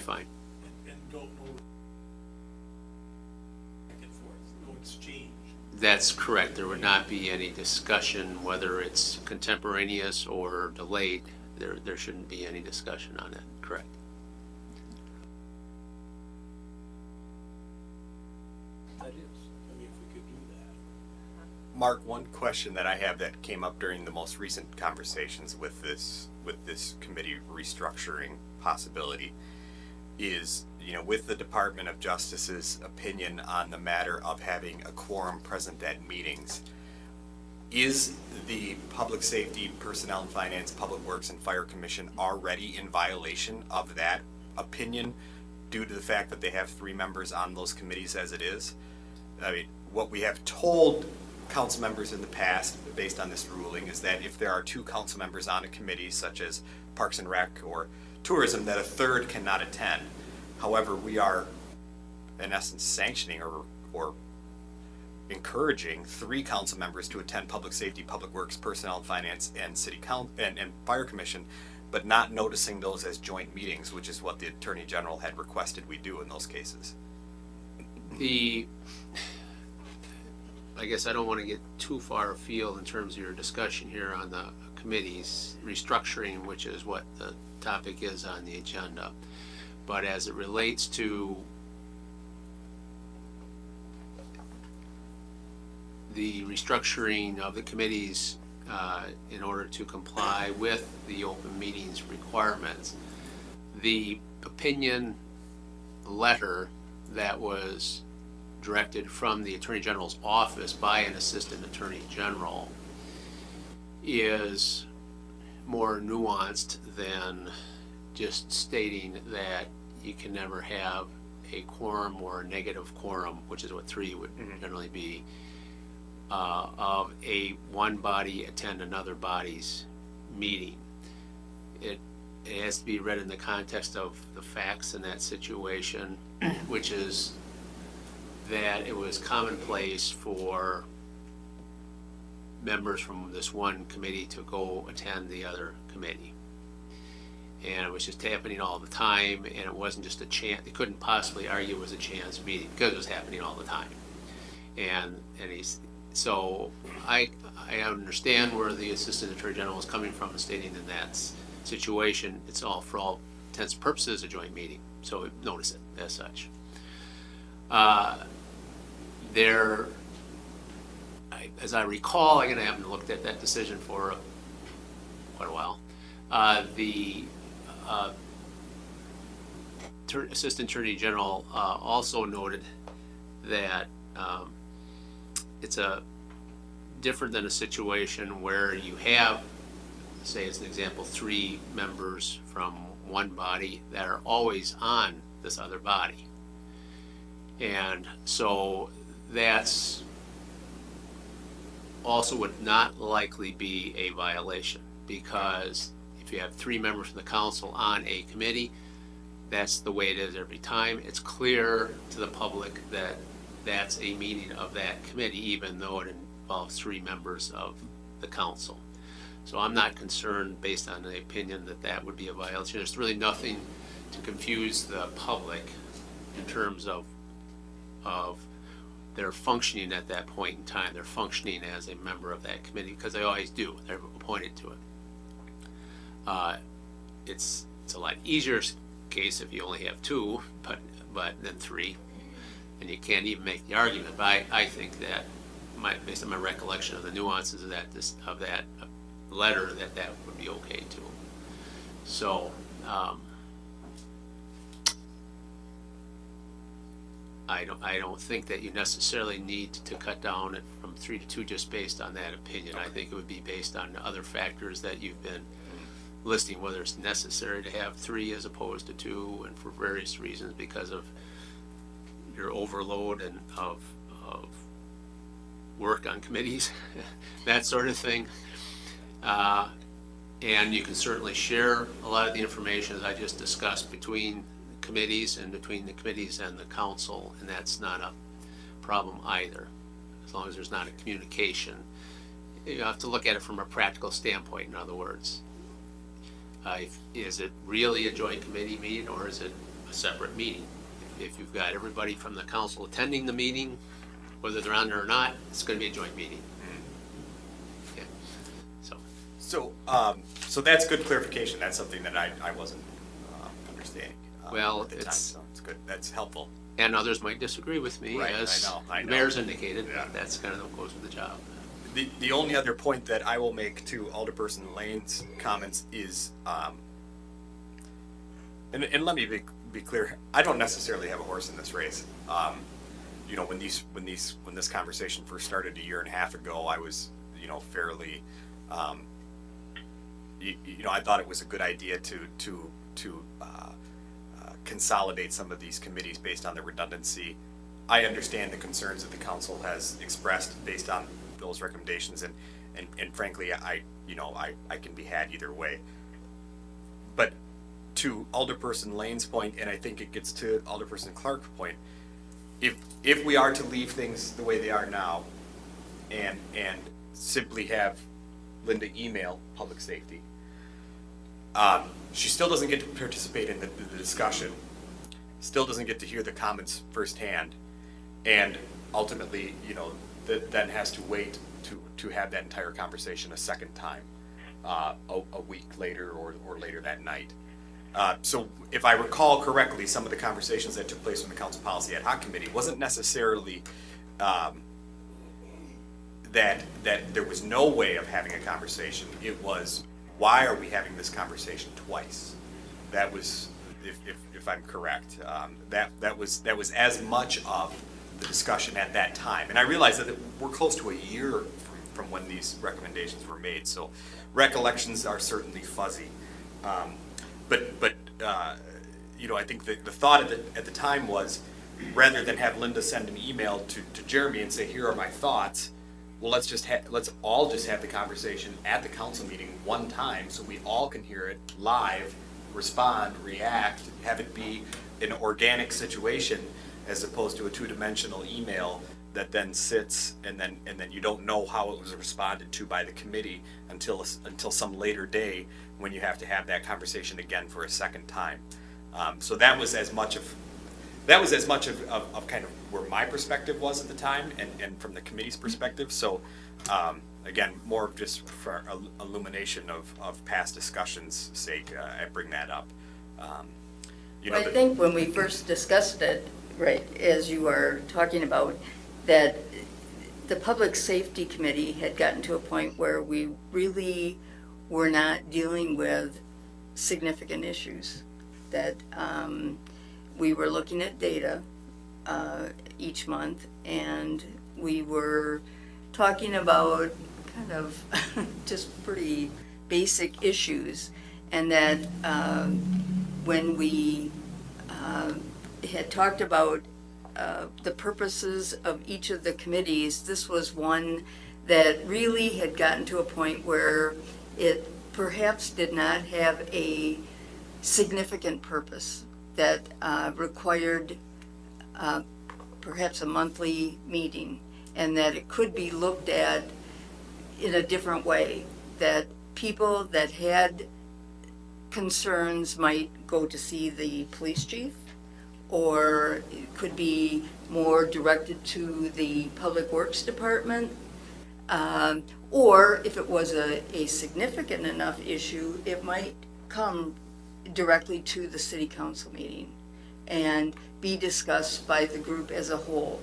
fine. And don't know back and forth, no exchange. That's correct. There would not be any discussion, whether it's contemporaneous or delayed. There shouldn't be any discussion on it. Correct. That is, I mean, if we could do that. Mark, one question that I have that came up during the most recent conversations with this committee restructuring possibility is, with the Department of Justice's opinion on the matter of having a quorum present at meetings, is the Public Safety, Personnel and Finance, Public Works and Fire Commission already in violation of that opinion due to the fact that they have 3 members on those committees as it is? I mean, what we have told council members in the past based on this ruling is that if there are 2 council members on a committee, such as Parks and Rec or Tourism, that a third cannot attend. However, we are in essence sanctioning or encouraging 3 council members to attend Public Safety, Public Works, Personnel and Finance, and City Council and Fire Commission, but not noticing those as joint meetings, which is what the Attorney General had requested we do in those cases. I guess I don't want to get too far afield in terms of your discussion here on the committees restructuring, which is what the topic is on the agenda. But as it relates to the restructuring of the committees in order to comply with the open meetings requirements, the opinion letter that was directed from the Attorney General's office by an Assistant Attorney General is more nuanced than just stating that you can never have a quorum or a negative quorum, which is what 3 would generally be, of one body attend another body's meeting. It has to be read in the context of the facts in that situation, which is that it was commonplace for members from this one committee to go attend the other committee. And it was just happening all the time, and it wasn't just a chance. They couldn't possibly argue it was a chance meeting because it was happening all the time. So I understand where the Assistant Attorney General is coming from and stating in that situation, it's all, for all intents and purposes, a joint meeting. So notice it as such. As I recall, I haven't looked at that decision for quite a while. The Assistant Attorney General also noted that it's different than a situation where you have, say as an example, 3 members from one body that are always on this other body. And so that's also would not likely be a violation, because if you have 3 members from the council on a committee, that's the way it is every time. It's clear to the public that that's a meeting of that committee, even though it involves 3 members of the council. So I'm not concerned, based on the opinion, that that would be a violation. There's really nothing to confuse the public in terms of their functioning at that point in time. They're functioning as a member of that committee, because they always do. They're appointed to it. It's a lot easier case if you only have 2, but than 3, and you can't even make the argument. But I think that, based on my recollection of the nuances of that letter, that would be okay too. So I don't think that you necessarily need to cut down it from 3 to 2 just based on that opinion. I think it would be based on other factors that you've been listing, whether it's necessary to have 3 as opposed to 2, and for various reasons, because of your overload and of work on committees, that sort of thing. And you can certainly share a lot of the information that I just discussed between committees and between the committees and the council, and that's not a problem either, as long as there's not a communication. You have to look at it from a practical standpoint, in other words. Is it really a joint committee meeting, or is it a separate meeting? If you've got everybody from the council attending the meeting, whether they're on there or not, it's going to be a joint meeting. Okay. So that's good clarification. That's something that I wasn't understanding. Well, at the time, so it's good. That's helpful. And others might disagree with me, Right, as I know. the mayor's indicated. Yeah. That's kind of what goes with the job. The only other point that I will make to Alderperson Lane's comments is, and let me be clear, I don't necessarily have a horse in this race. You know, when this conversation first started a year and a half ago, I was, fairly, I thought it was a good idea to consolidate some of these committees based on the redundancy. I understand the concerns that the council has expressed based on those recommendations, and frankly, I can be had either way. But to Alderperson Lane's point, and I think it gets to Alderperson Clark's point, if we are to leave things the way they are now, and simply have Linda email public safety, she still doesn't get to participate in the discussion, still doesn't get to hear the comments firsthand, and ultimately, then has to wait to have that entire conversation a second time, a week later or later that night. So if I recall correctly, some of the conversations that took place from the Council Policy Ad Hoc Committee wasn't necessarily that there was no way of having a conversation. It was, why are we having this conversation twice? That was, if I'm correct, that was as much of the discussion at that time. And I realize that we're close to a year from when these recommendations were made, so recollections are certainly fuzzy. But I think the thought at the time was, rather than have Linda send an email to Jeremy and say, here are my thoughts, well, let's all just have the conversation at the council meeting one time, so we all can hear it live, respond, react, have it be an organic situation, as opposed to a 2-dimensional email that then sits and then you don't know how it was responded to by the committee until some later day when you have to have that conversation again for a second time. So that was as much of kind of where my perspective was at the time, and from the committee's perspective. So again, more of just for illumination of past discussions' sake, I bring that up. I think when we first discussed it, right, as you are talking about, that the Public Safety Committee had gotten to a point where we really were not dealing with significant issues, that we were looking at data each month, and we were talking about kind of just pretty basic issues, and that when we had talked about the purposes of each of the committees, this was one that really had gotten to a point where it perhaps did not have a significant purpose that required perhaps a monthly meeting, and that it could be looked at in a different way, that people that had concerns might go to see the police chief, or it could be more directed to the Public Works Department. Or if it was a significant enough issue, it might come directly to the city council meeting and be discussed by the group as a whole.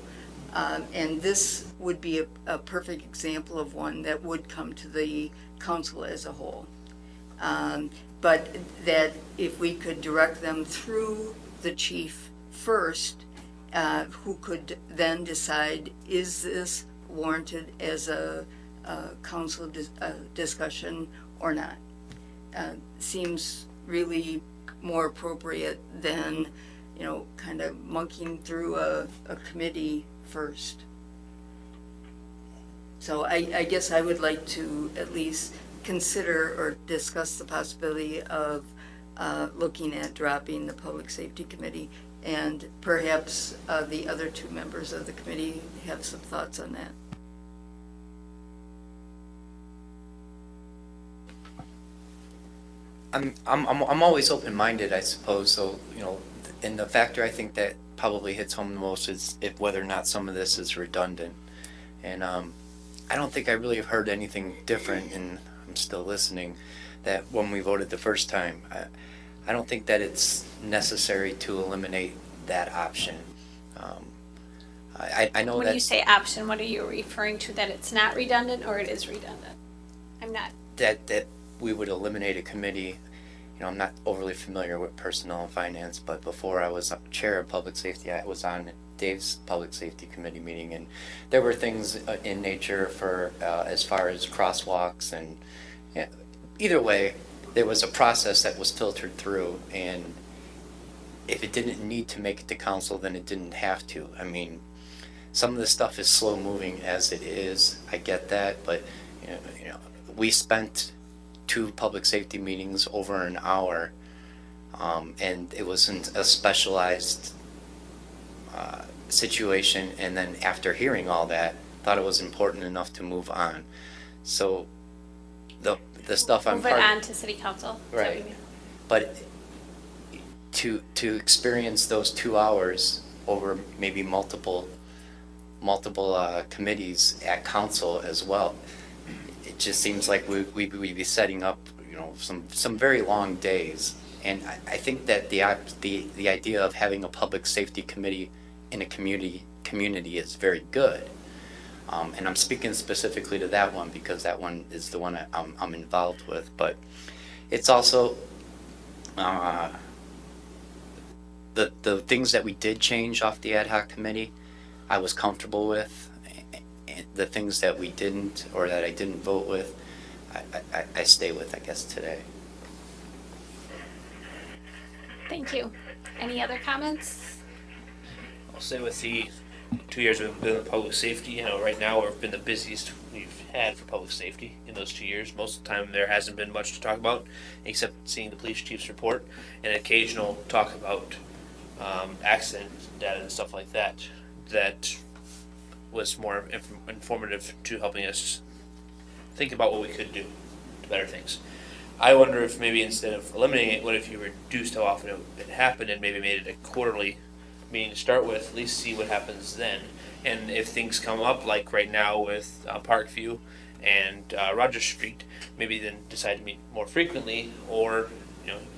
And this would be a perfect example of one that would come to the council as a whole. But that if we could direct them through the chief first, who could then decide, is this warranted as a council discussion or not? Seems really more appropriate than, kind of monkeying through a committee first. So I guess I would like to at least consider or discuss the possibility of looking at dropping the Public Safety Committee, and perhaps the other two members of the committee have some thoughts on that. I'm always open-minded, I suppose. So and the factor I think that probably hits home the most is if whether or not some of this is redundant. And I don't think I really have heard anything different, and I'm still listening, that when we voted the first time. I don't think that it's necessary to eliminate that option. I know When that you say option, what are you referring to? That it's not redundant or it is redundant? I'm not. that we would eliminate a committee. I'm not overly familiar with personnel and finance, but before I was chair of public safety, I was on Dave's public safety committee meeting, and there were things in nature for as far as crosswalks, and either way, there was a process that was filtered through, and if it didn't need to make it to council, then it didn't have to. I mean, some of the stuff is slow moving as it is. I get that, but we spent 2 public safety meetings over an hour, and it wasn't a specialized situation. And then after hearing all that, thought it was important enough to move on. So the stuff I'm Move it on to city council. Is that what you right, mean? but to experience those 2 hours over maybe multiple committees at council as well, it just seems like we'd be setting up some very long days. And I think that the idea of having a public safety committee in a community is very good. And I'm speaking specifically to that one because that one is the one I'm involved with. But it's also the things that we did change off the ad hoc committee, I was comfortable with. And the things that we didn't, or that I didn't vote with, I stay with, I guess, today. Thank you. Any other comments? I'll say with the 2 years we've been in public safety, right now we've been the busiest we've had for public safety in those 2 years. Most of the time there hasn't been much to talk about except seeing the police chief's report and occasional talk about accident data and stuff like that. That was more informative to helping us think about what we could do to better things. I wonder if maybe instead of eliminating it, what if you reduced how often it happened and maybe made it a quarterly meeting to start with, at least see what happens then. And if things come up, like right now with Parkview and Rogers Street, maybe then decide to meet more frequently, or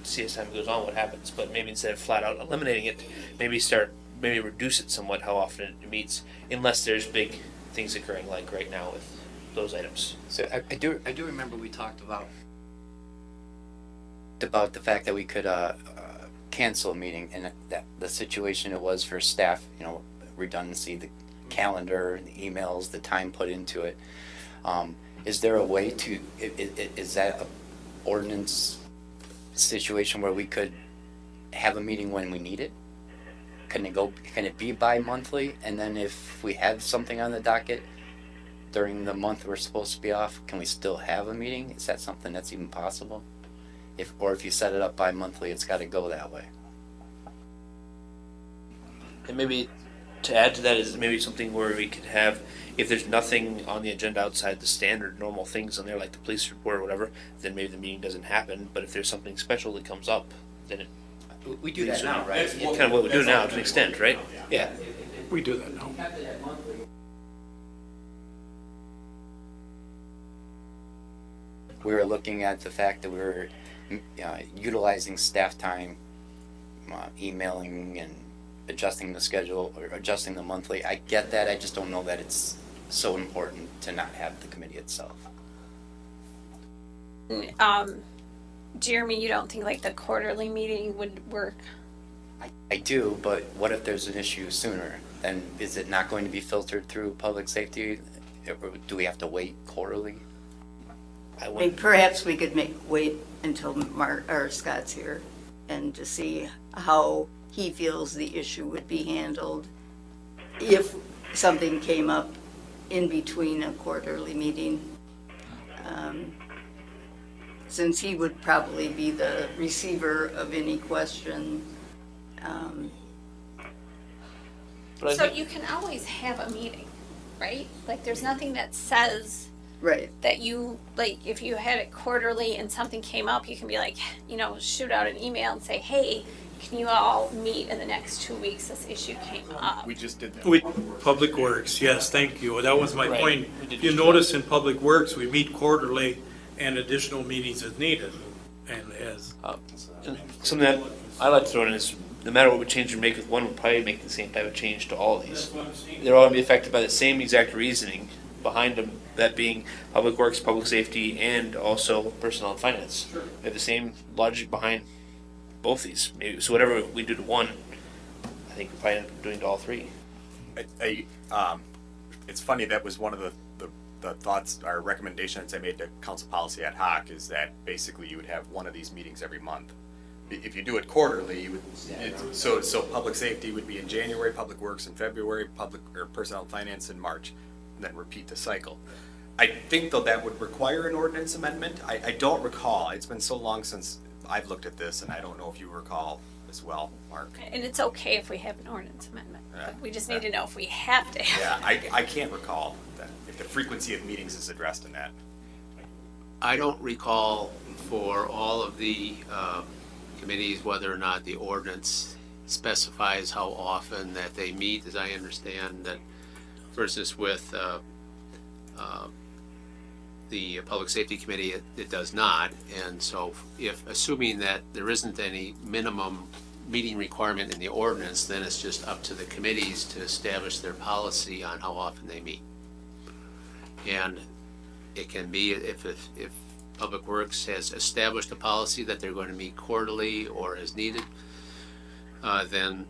see as time goes on what happens. But maybe instead of flat out eliminating it, maybe reduce it somewhat how often it meets, unless there's big things occurring like right now with those items. So I do remember we talked about the fact that we could cancel a meeting, and that the situation it was for staff, redundancy, the calendar, the emails, the time put into it. Is there a way to, is that an ordinance situation where we could have a meeting when we need it? Can it be bi-monthly, and then if we have something on the docket during the month we're supposed to be off, can we still have a meeting? Is that something that's even possible? Or if you set it up bi-monthly, it's gotta go that way. And maybe to add to that is maybe something where we could have, if there's nothing on the agenda outside the standard normal things on there, like the police report or whatever, then maybe the meeting doesn't happen. But if there's something special that comes up, then it. We do that now, right? It's kind of what we do now to an extent, right? Yeah. We do that now. We were looking at the fact that we were utilizing staff time, emailing and adjusting the schedule or adjusting the monthly. I get that. I just don't know that it's so important to not have the committee itself. Jeremy, you don't think like the quarterly meeting would work? I do, but what if there's an issue sooner? Then is it not going to be filtered through public safety? Or do we have to wait quarterly? I I would. mean, perhaps we could wait until Scott's here and to see how he feels the issue would be handled if something came up in between a quarterly meeting. Since he would probably be the receiver of any question. But I So think, you can always have a meeting, right? Like, there's nothing that says Right. that you, like, if you had it quarterly and something came up, you can be like, shoot out an email and say, hey, can you all meet in the next 2 weeks? This issue came up. We just did that. We, Public Works, yes, thank you. That was my Right. point. We did You just notice in Public Works, we meet quarterly and additional meetings as needed. And as, and something that I like to throw in is, no matter what we change or make with one, we'll probably make the same type of change to all of these. They're all gonna be affected by the same exact reasoning behind them, that being public works, public safety, and also personnel and finance. We have the same logic behind both these. Maybe, so whatever we do to one, I think we'll probably end up doing to all three. It's funny, that was one of the thoughts, or recommendations I made to council policy ad hoc, is that basically you would have one of these meetings every month. If you do it quarterly, you would, so public safety would be in January, public works in February, personnel and finance in March, and then repeat the cycle. I think though that would require an ordinance amendment. I don't recall. It's been so long since I've looked at this, and I don't know if you recall as well, Mark. And it's okay if we have an ordinance amendment, Yeah. but we just need to know if we have to have. Yeah, I can't recall that, if the frequency of meetings is addressed in that. I don't recall for all of the committees whether or not the ordinance specifies how often that they meet. As I understand that, for instance, with the Public Safety Committee, it does not. And so if, assuming that there isn't any minimum meeting requirement in the ordinance, then it's just up to the committees to establish their policy on how often they meet. And it can be, if Public Works has established a policy that they're going to meet quarterly or as needed, then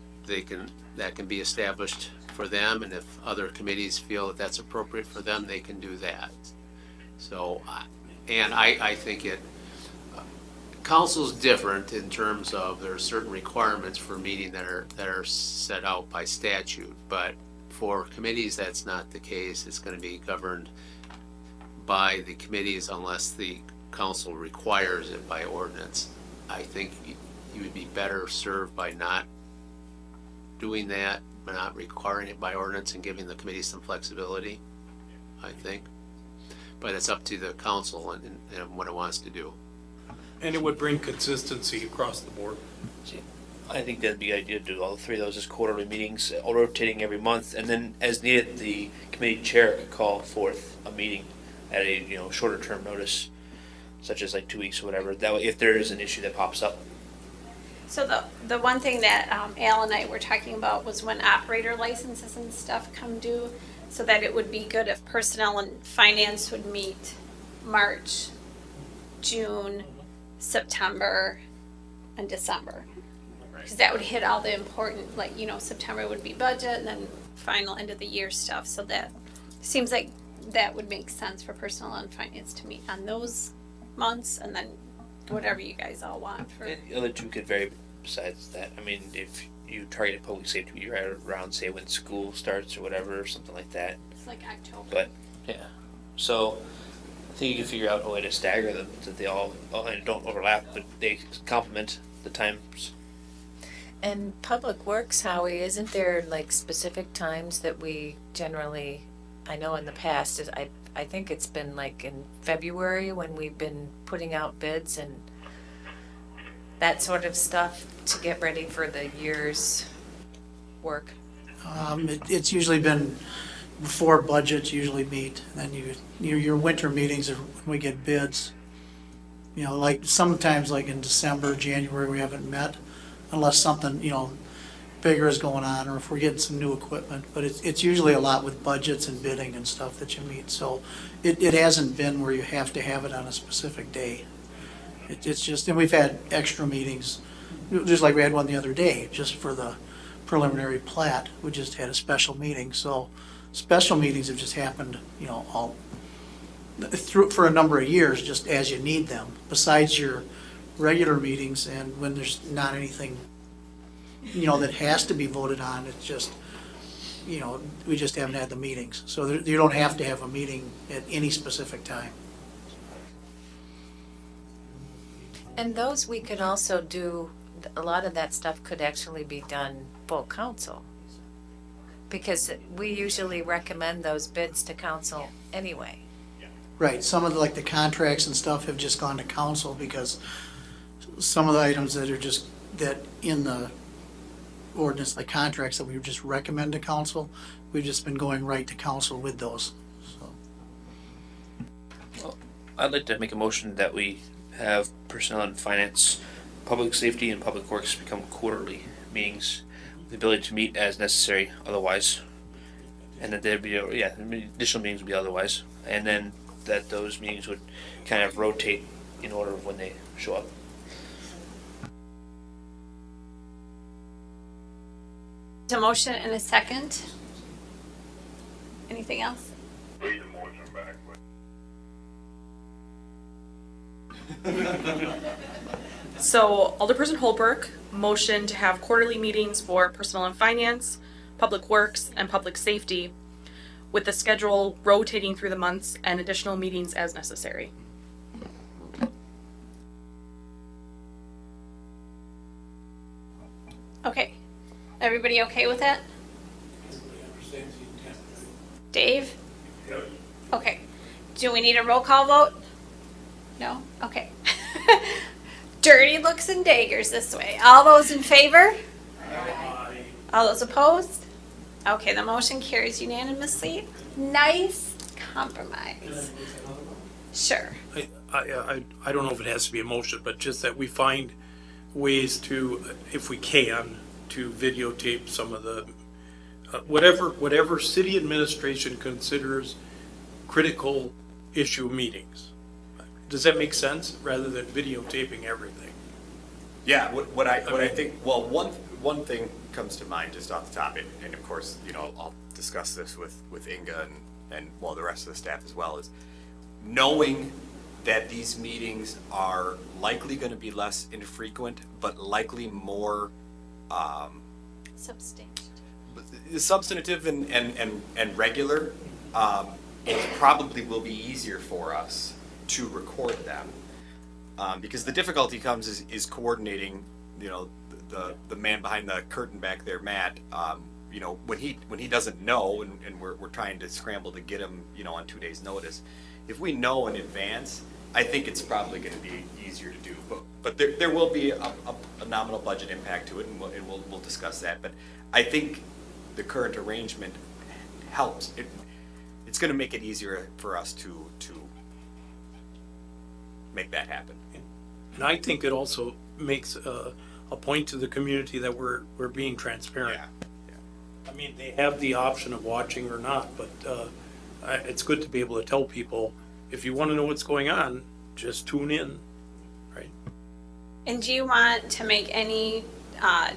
that can be established for them, and if other committees feel that that's appropriate for them, they can do that. So, and I think council's different in terms of there are certain requirements for meeting that are set out by statute, but for committees, that's not the case. It's going to be governed by the committees unless the council requires it by ordinance. I think you would be better served by not doing that, but not requiring it by ordinance and giving the committee some flexibility, I think. But it's up to the council and what it wants to do. and it would bring consistency across the board. I think that'd be an idea to do all three of those as quarterly meetings, all rotating every month, and then as needed, the committee chair could call forth a meeting at a shorter term notice, such as like 2 weeks or whatever. That way, if there is an issue that pops up. So the one thing that Al and I were talking about was when operator licenses and stuff come due, so that it would be good if personnel and finance would meet March, June, September, and December. Because that would hit all the important, September would be budget and then final end of the year stuff. So that seems like that would make sense for personnel and finance to meet on those months, and then whatever you guys all want for. And the other two could vary besides that. I mean, if you target public safety, you're around, say, when school starts or whatever, or something like that. It's like October. But Yeah. So I think you can figure out a way to stagger them so that they all and don't overlap, but they complement the times. And Public Works, Howie, isn't there like specific times that we generally, I know in the past, I think it's been like in February when we've been putting out bids and that sort of stuff to get ready for the year's work. It's usually been before budgets usually meet, then your winter meetings are when we get bids. You know, like sometimes like in December, January, we haven't met unless something, bigger is going on or if we're getting some new equipment. But it's usually a lot with budgets and bidding and stuff that you meet. So it hasn't been where you have to have it on a specific day. It's just, and we've had extra meetings, just like we had one the other day, just for the preliminary plat. We just had a special meeting. So special meetings have just happened, all through for a number of years, just as you need them, besides your regular meetings. And when there's not anything, that has to be voted on, it's just, we just haven't had the meetings. So you don't have to have a meeting at any specific time. And those we could also do, a lot of that stuff could actually be done full council. Because we usually recommend those bids to council anyway. Right, some of the contracts and stuff have just gone to council because some of the items that are just, that in the ordinance, like contracts that we would just recommend to council, we've just been going right to council with those, so. I'd like to make a motion that we have personnel and finance, public safety, and public works become quarterly meetings, with the ability to meet as necessary otherwise. And that there'd be, additional meetings would be otherwise. And then that those meetings would kind of rotate in order of when they show up. A motion and a second. Anything else? Read the motion back, So Alderperson Holbrook motioned to have quarterly meetings for personnel and finance, public works, and public safety, with the schedule rotating through the months and additional meetings as necessary. Okay. Everybody okay with that? Dave? Okay. Do we need a roll call vote? No? Okay. Dirty looks and daggers this way. All those in favor? Aye. All those opposed? Okay, the motion carries unanimously. Nice compromise. Sure. I don't know if it has to be a motion, but just that we find ways to, if we can, to videotape some of the, whatever city administration considers critical issue meetings. Does that make sense, rather than videotaping everything? Yeah, what I think, well, one thing comes to mind just off the top, and of course, I'll discuss this with Inga and well, the rest of the staff as well, is knowing that these meetings are likely going to be less infrequent, but likely more substantive and regular. It probably will be easier for us to record them, because the difficulty comes is coordinating, the man behind the curtain back there, Matt, when he doesn't know and we're trying to scramble to get him, on 2 days' notice. If we know in advance, I think it's probably going to be easier to do. But there will be a nominal budget impact to it, and we'll discuss that. But I think the current arrangement helps. It's going to make it easier for us to make that happen. And I think it also makes a point to the community that we're being transparent. Yeah. I mean, they have the option of watching or not, but it's good to be able to tell people, if you want to know what's going on, just tune in, right? And do you want to make any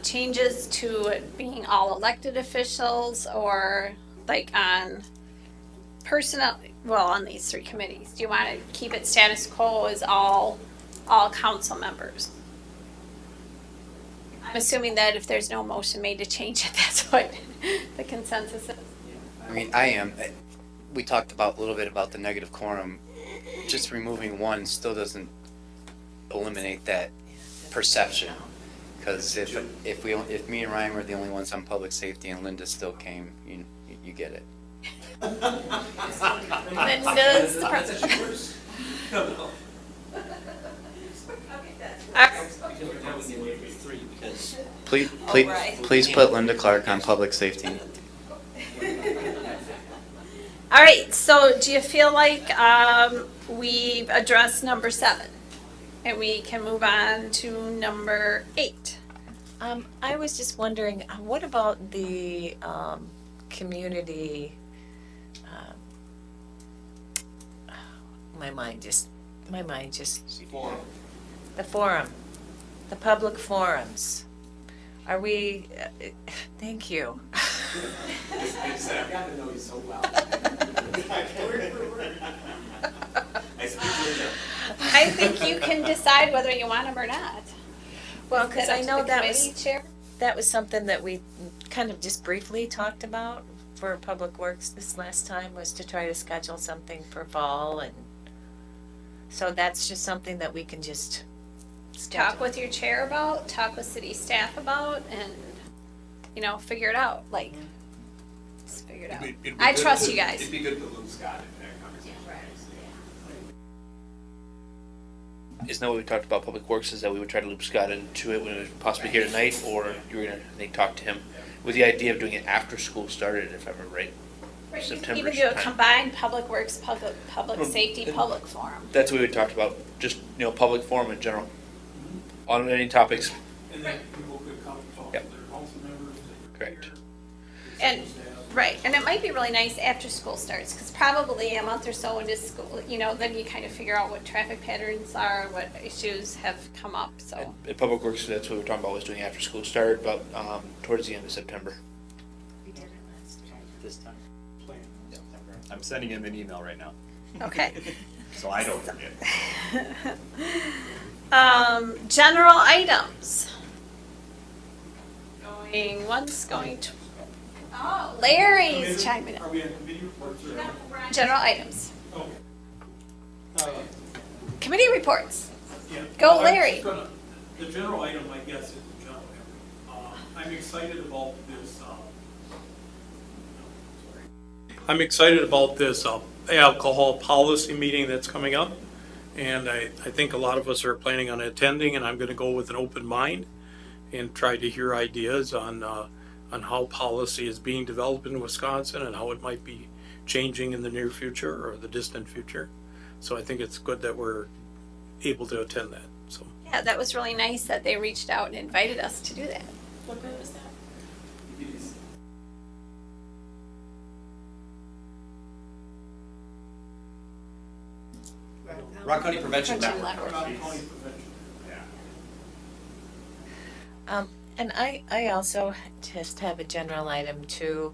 changes to it being all elected officials, or like on personnel, on these three committees? Do you want to keep it status quo as all council members? I'm assuming that if there's no motion made to change it, that's what the consensus is. I mean, I am. we talked about a little bit about the negative quorum. Just removing one still doesn't eliminate that perception. Because if me and Ryan were the only ones on public safety and Linda still came, you get it. Linda's the president. Please put Linda Clark on public safety. All right, so do you feel like we've addressed number 7? And we can move on to number 8? I was just wondering, what about the community? My mind just. The forum, the public forums. Are we? Thank you. I've gotten to know you so well. I think you can decide whether you want them or not. Well, because I know that Committee was chair? that was something that we kind of just briefly talked about for Public Works this last time, was to try to schedule something for fall, and so that's just something that we can just Talk with your chair about, talk with city staff about, and, figure it out, like, just figure it out. I trust you guys. It'd be good to loop Scott into that conversation. Isn't that what we talked about Public Works, is that we would try to loop Scott into it when it was possibly here tonight, or you were gonna, I think, talk to him with the idea of doing it after school started, if I remember right? Right, you can September even do a time. combined public works, public Well, safety, and- public forum. That's what we talked about, just, public forum in general, on any topics, And then people could come and talk to Yep. their council members. they could Correct. hear And, staff. right, and it might be really nice after school starts, because probably a month or so into school, then you kind of figure out what traffic patterns are, what issues have come up, so. at Public Works, that's what we were talking about, was doing after school start, about, towards the end of September. We did it last time. This time. I'm sending him an email right now, Okay. so I don't forget. General items. Going once, going to, oh, Larry's chiming in. Are we on committee reports or? General items. Okay. Committee reports. Yeah. Go, Well, I'm Larry. just gonna- The general item, I guess, is the general item. I'm excited about this, I'm excited about this alcohol policy meeting that's coming up. And I think a lot of us are planning on attending, and I'm gonna go with an open mind and try to hear ideas on how policy is being developed in Wisconsin and how it might be changing in the near future or the distant future. So I think it's good that we're able to attend that, so. Yeah, that was really nice that they reached out and invited us to do that. What group is that? Rock County Prevention Prevention Network. Network. And I also just have a general item too.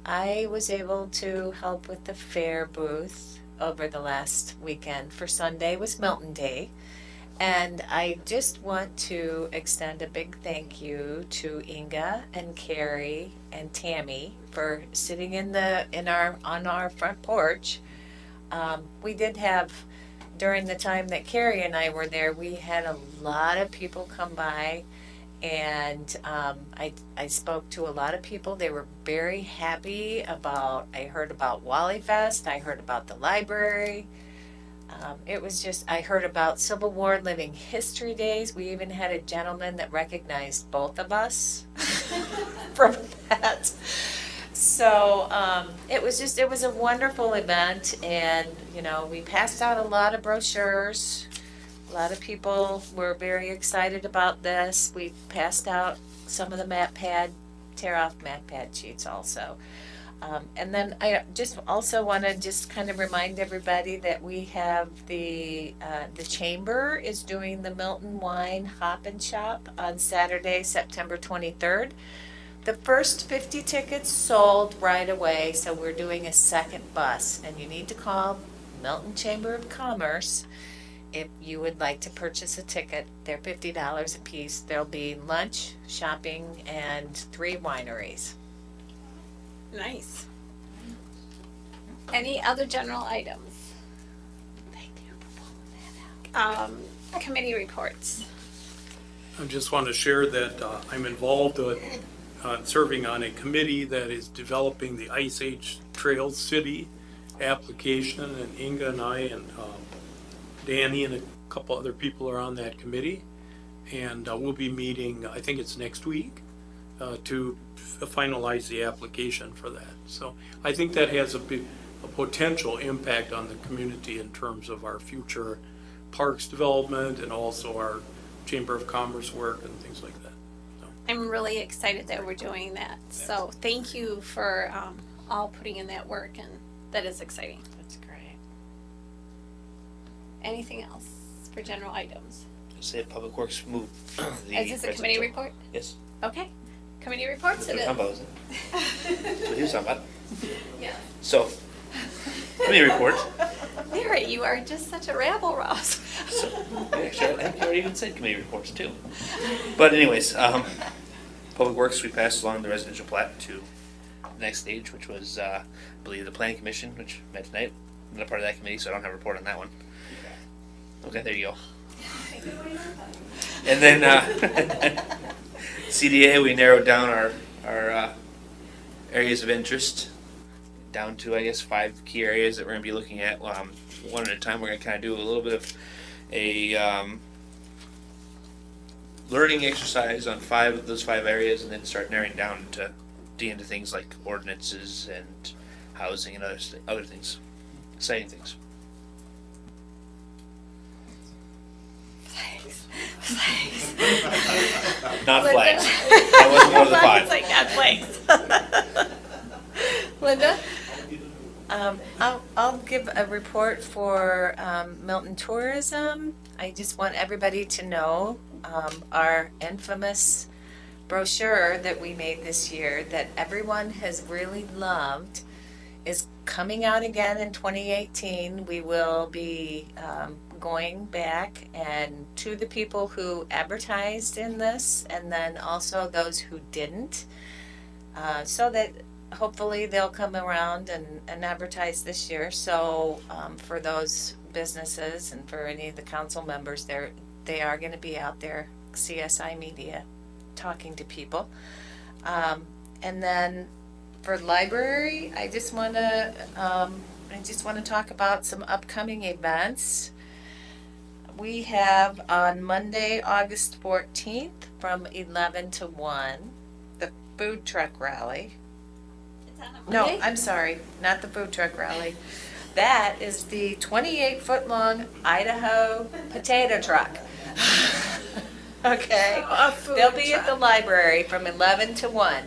I was able to help with the fair booth over the last weekend. For Sunday was Milton Day. And I just want to extend a big thank you to Inga and Carrie and Tammy for sitting on our front porch. We did have, during the time that Carrie and I were there, we had a lot of people come by, and I spoke to a lot of people. They were very happy about, I heard about Wally Fest, I heard about the library. It was just, I heard about Civil War Living History Days. We even had a gentleman that recognized both of us from that. So it was a wonderful event, and we passed out a lot of brochures. A lot of people were very excited about this. We passed out some of the tear-off mat pad sheets also. And then I just also want to just kind of remind everybody that we have the Chamber is doing the Milton Wine Hop and Shop on Saturday, September 23rd. The first 50 tickets sold right away, so we're doing a second bus, and you need to call Milton Chamber of Commerce if you would like to purchase a ticket. They're $50 a piece. There'll be lunch, shopping, and 3 wineries. Nice. Any other general items? Thank you for pulling that out. Committee reports. I just want to share that I'm involved serving on a committee that is developing the Ice Age Trails City application, and Inga and I and Danny and a couple other people are on that committee. And we'll be meeting, I think it's next week, to finalize the application for that. So I think that has a potential impact on the community in terms of our future parks development and also our Chamber of Commerce work and things like that. I'm really excited that we're doing that. So thank you for all putting in that work, and that is exciting. That's great. Anything else for general items? Say Public Works moved the. Is this a committee residential- report? Yes. Okay. Committee reports That's it what I'm is. talking about. That's what he was talking about. Yeah. So, committee report. Larry, you are just such a rabble rouse. So, actually, I think you already even said committee reports too. But anyways, Public Works, we passed along the residential plat to the next stage, which was, I believe, the Planning Commission, which met tonight. I'm not part of that committee, so I don't have a report on that one. Okay, there you go. And then CDA, we narrowed down our areas of interest down to, I guess, 5 key areas that we're going to be looking at. One at a time, we're going to kind of do a little bit of a learning exercise on 5 of those 5 areas, and then start narrowing down to into things like ordinances and housing and other things, exciting things. Not Linda? flags. That wasn't one of the 5. It's like not flags. Linda? I'll give a report for Milton Tourism. I just want everybody to know our infamous brochure that we made this year that everyone has really loved is coming out again in 2018. We will be going back and to the people who advertised in this, and then also those who didn't, so that hopefully they'll come around and advertise this year. So for those businesses and for any of the council members, they are going to be out there, CSI Media, talking to people. And then for library, I just want to talk about some upcoming events. We have on Monday, August 14th from 11 to 1, the food truck rally. It's on a No, Monday? I'm sorry, not the food truck rally. That is the 28-foot-long Idaho potato truck. Okay? A food They'll be at the truck. library from 11 to 1.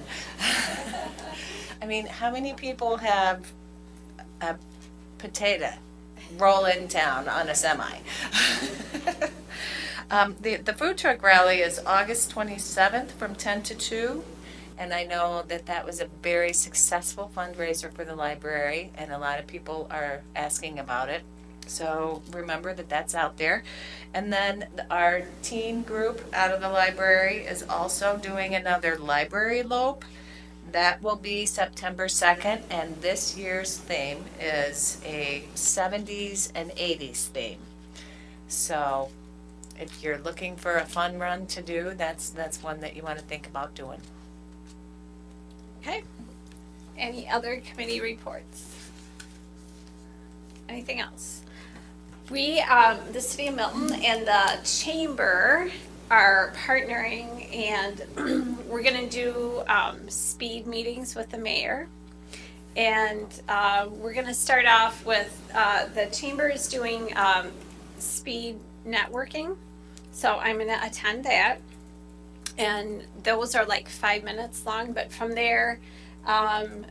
I mean, how many people have a potato roll in town on a semi? The food truck rally is August 27th from 10 to 2. And I know that that was a very successful fundraiser for the library, and a lot of people are asking about it. So remember that that's out there. And then our teen group out of the library is also doing another library lope. That will be September 2nd, and this year's theme is a 70s and 80s theme. So if you're looking for a fun run to do, that's one that you want to think about doing. Okay. Any other committee reports? Anything else? We, the City of Milton and the Chamber are partnering, and we're gonna do speed meetings with the mayor. And we're gonna start off with, the Chamber is doing speed networking. So I'm gonna attend that. And those are like 5 minutes long, but from there,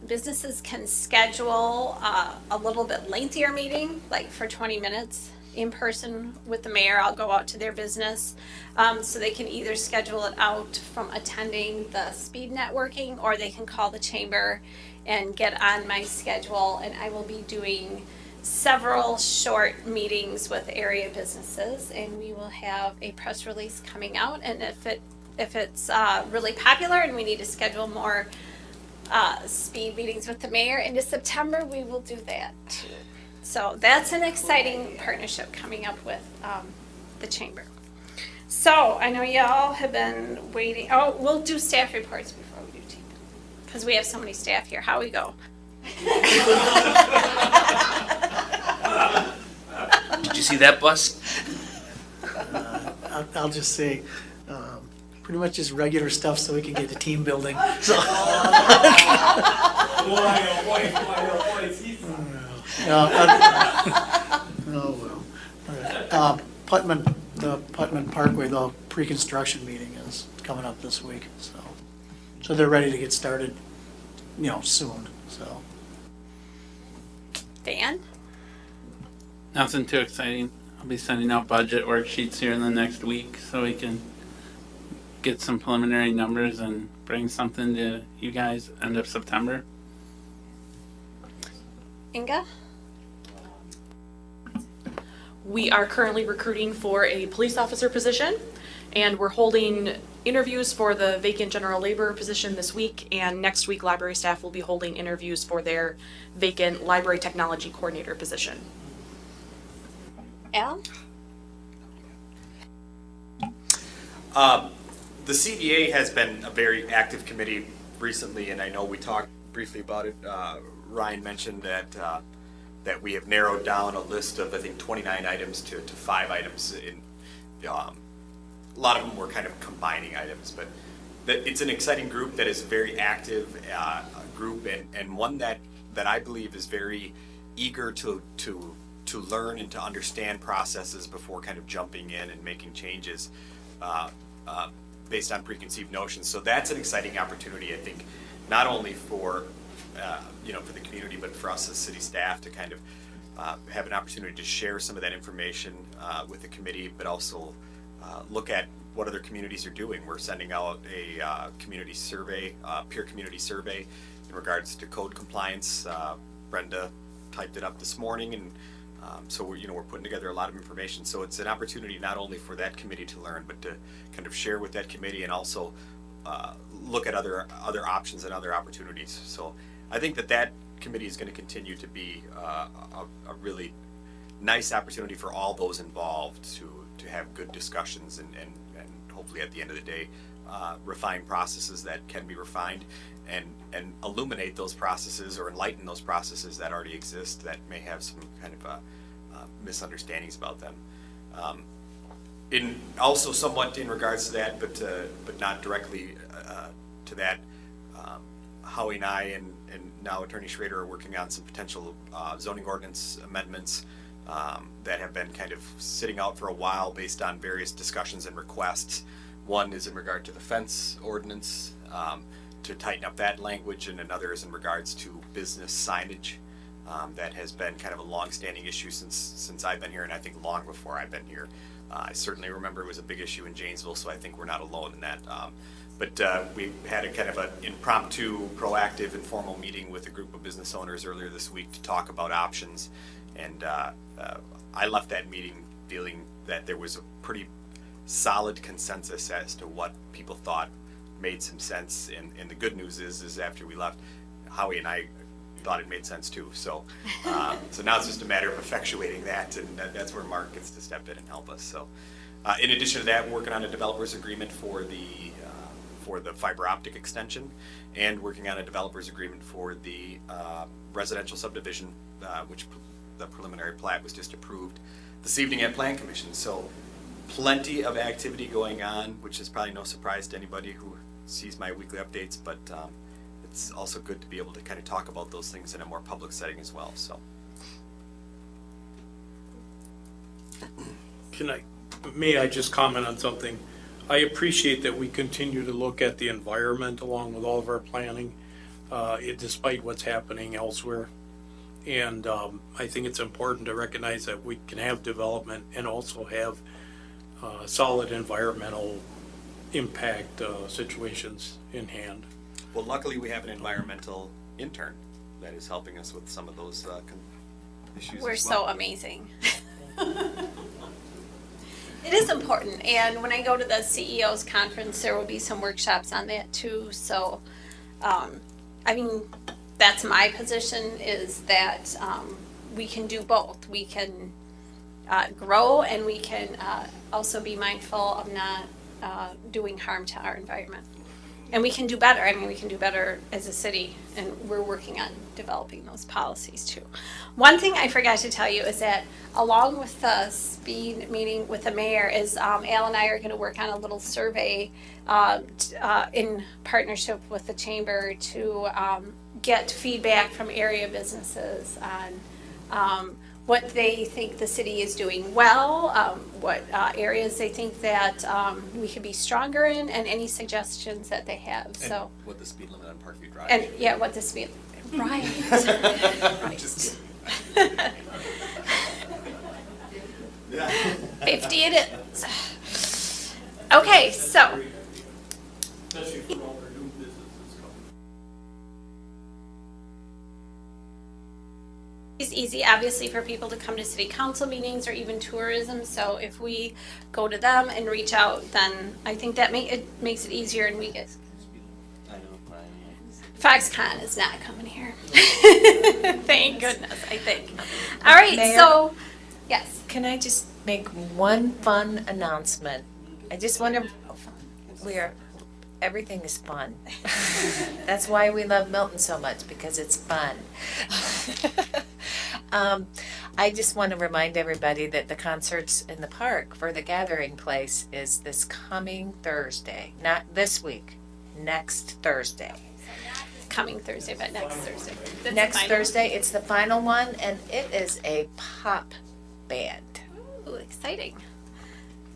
businesses can schedule a little bit lengthier meeting, like for 20 minutes in person with the mayor. I'll go out to their business, so they can either schedule it out from attending the speed networking, or they can call the chamber and get on my schedule, and I will be doing several short meetings with area businesses, and we will have a press release coming out. And if it's really popular and we need to schedule more speed meetings with the mayor. Into September, we will do that too. So that's an exciting partnership coming up with the chamber. So I know y'all have been waiting. Oh, we'll do staff reports before we do team, because we have so many staff here. How we go? Did you see that bus? I'll just say, pretty much just regular stuff so we can get to team building. So. Oh, well. The Putman Parkway, the pre-construction meeting is coming up this week, so they're ready to get started, soon, so. Dan? Nothing too exciting. I'll be sending out budget worksheets here in the next week so we can get some preliminary numbers and bring something to you guys end of September. Inga? We are currently recruiting for a police officer position, and we're holding interviews for the vacant general labor position this week, and next week library staff will be holding interviews for their vacant library technology coordinator position. Al? The CDA has been a very active committee recently, and I know we talked briefly about it. Ryan mentioned that we have narrowed down a list of, I think, 29 items to 5 items. A lot of them were kind of combining items, but it's an exciting group that is a very active group, and one that I believe is very eager to learn and to understand processes before kind of jumping in and making changes based on preconceived notions. So that's an exciting opportunity, I think, not only for for the community, but for us as city staff to kind of have an opportunity to share some of that information with the committee, but also look at what other communities are doing. We're sending out a community survey, peer community survey in regards to code compliance. Brenda typed it up this morning, and so we're putting together a lot of information. So it's an opportunity not only for that committee to learn, but to kind of share with that committee and also look at other options and other opportunities. So I think that committee is going to continue to be a really nice opportunity for all those involved to have good discussions and hopefully at the end of the day refine processes that can be refined and illuminate those processes or enlighten those processes that already exist that may have some kind of misunderstandings about them. In also somewhat in regards to that, but not directly to that, Howie and I and now Attorney Schrader are working on some potential zoning ordinance amendments that have been kind of sitting out for a while based on various discussions and requests. One is in regard to the fence ordinance to tighten up that language, and another is in regards to business signage that has been kind of a long-standing issue since I've been here, and I think long before I've been here. I certainly remember it was a big issue in Janesville, so I think we're not alone in that. But we had a kind of an impromptu, proactive, informal meeting with a group of business owners earlier this week to talk about options. And I left that meeting feeling that there was a pretty solid consensus as to what people thought made some sense. And the good news is after we left, Howie and I thought it made sense too. So so now it's just a matter of effectuating that, and that's where Mark gets to step in and help us. So in addition to that, we're working on a developer's agreement for the fiber optic extension, and working on a developer's agreement for the residential subdivision, which the preliminary plat was just approved this evening at Plan Commission. So plenty of activity going on, which is probably no surprise to anybody who sees my weekly updates, but it's also good to be able to kind of talk about those things in a more public setting as well. So may I just comment on something? I appreciate that we continue to look at the environment along with all of our planning, despite what's happening elsewhere. And I think it's important to recognize that we can have development and also have solid environmental impact situations in hand. well, luckily we have an environmental intern that is helping us with some of those issues. We're as well. so amazing. It is important, and when I go to the CEO's conference, there will be some workshops on that too, so I mean, that's my position, is that we can do both. We can grow, and we can also be mindful of not doing harm to our environment. And we can do better. I mean, we can do better as a city, and we're working on developing those policies too. One thing I forgot to tell you is that along with the speed meeting with the mayor is Al and I are going to work on a little survey in partnership with the chamber to get feedback from area businesses on what they think the city is doing well, what areas they think that we could be stronger in, and any suggestions that they have. So, What the speed limit on Parkview Drive? and yeah, what the speed, right? Right. Just 50 it is. Okay, so Especially for all our new businesses coming. it's easy, obviously, for people to come to city council meetings or even tourism. So if we go to them and reach out, then I think that it makes it easier, and we get. Foxconn is not coming here. Thank goodness, I think. All right, Mayor? so, yes. Can I just make one fun announcement? I just want to, everything is fun. That's why we love Milton so much, because it's fun. I just want to remind everybody that the concerts in the park for the Gathering Place is this coming Thursday, not this week, next Thursday. Coming Thursday, but next Thursday. That's the Next final. Thursday, it's the final one, and it is a pop band. Ooh, exciting.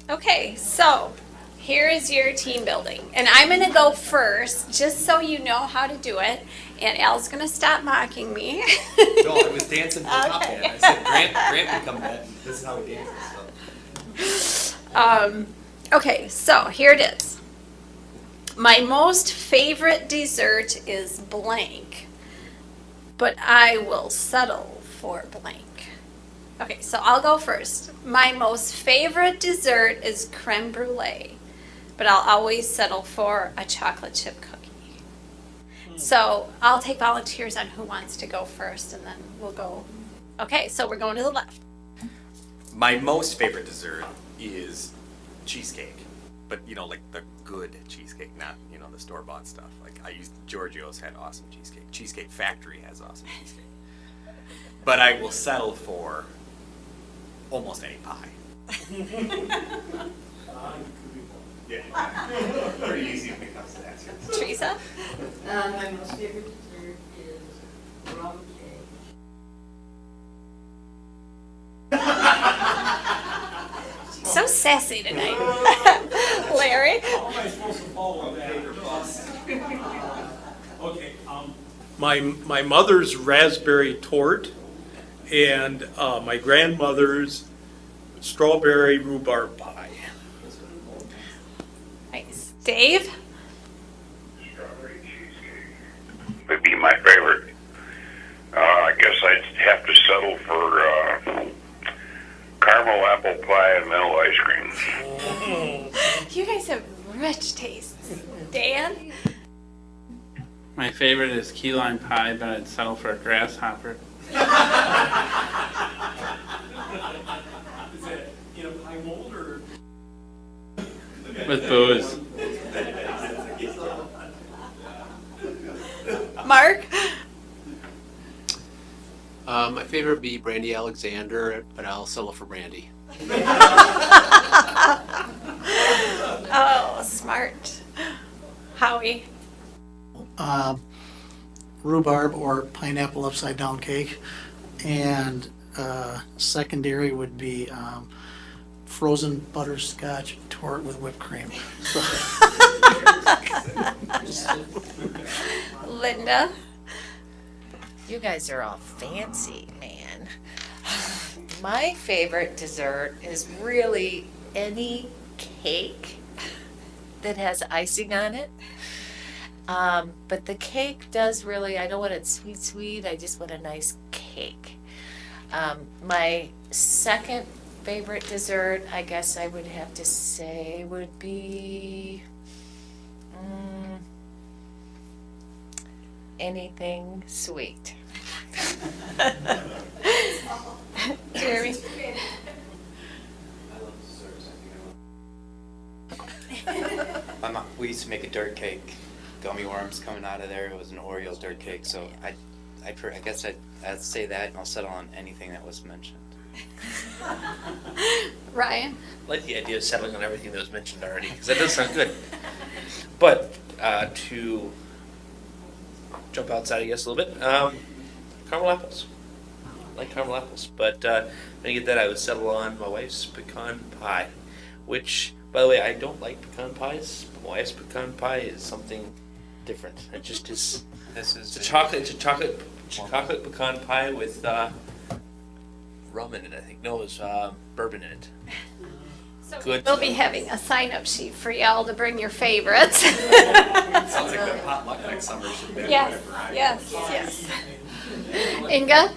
Okay, so here is your team building. And I'm going to go first, just so you know how to do it. And Al's going to stop mocking me. No, I was dancing for Top Okay. Man. I said Grant can come back. This is how he dances. So. Okay, so here it is. My most favorite dessert is blank, but I will settle for blank. Okay, so I'll go first. My most favorite dessert is creme brulee, but I'll always settle for a chocolate chip cookie. So I'll take volunteers on who wants to go first, and then we'll go. Okay, so we're going to the left. My most favorite dessert is cheesecake, but like the good cheesecake, not the store-bought stuff. Like Giorgio's had awesome cheesecake. Cheesecake Factory has awesome cheesecake. But I will settle for almost any pie. Yeah, pretty easy when it comes to that. Teresa? My most favorite dessert is rum cake. So sassy tonight. Larry? How am I supposed to follow that? Okay, my mother's raspberry torte and my grandmother's strawberry rhubarb pie. Nice. Dave? Strawberry cheesecake would be my favorite. I guess I'd have to settle for caramel apple pie and vanilla ice cream. You guys have rich tastes. Dan? My favorite is key lime pie, but I'd settle for a grasshopper. Is it in a pie mold or? With booze. Mark? My favorite would be Brandy Alexander, but I'll settle for Brandy. Oh, smart. Howie? Rhubarb or pineapple upside down cake. And secondary would be frozen butterscotch torte with whipped cream. Linda? You guys are all fancy, man. My favorite dessert is really any cake that has icing on it. But the cake does really, I don't want it sweet, I just want a nice cake. My second favorite dessert, I guess I would have to say, would be anything sweet. Jeremy? We used to make a dirt cake, gummy worms coming out of there. It was an Oreo dirt cake. So I guess I'd say that, and I'll settle on anything that was mentioned. Ryan? I like the idea of settling on everything that was mentioned already, because that does sound good. But to jump outside, I guess, a little bit, caramel apples. I like caramel apples. But when I get that, I would settle on my wife's pecan pie, which, by the way, I don't like pecan pies, but my wife's pecan pie is something different. It just is. It's a chocolate pecan pie with rum in it, I think. No, it's bourbon in it. So Good. we'll be having a sign-up sheet for y'all to bring your favorites. Sounds like the potluck next summer should be. Yes, yes. Inga?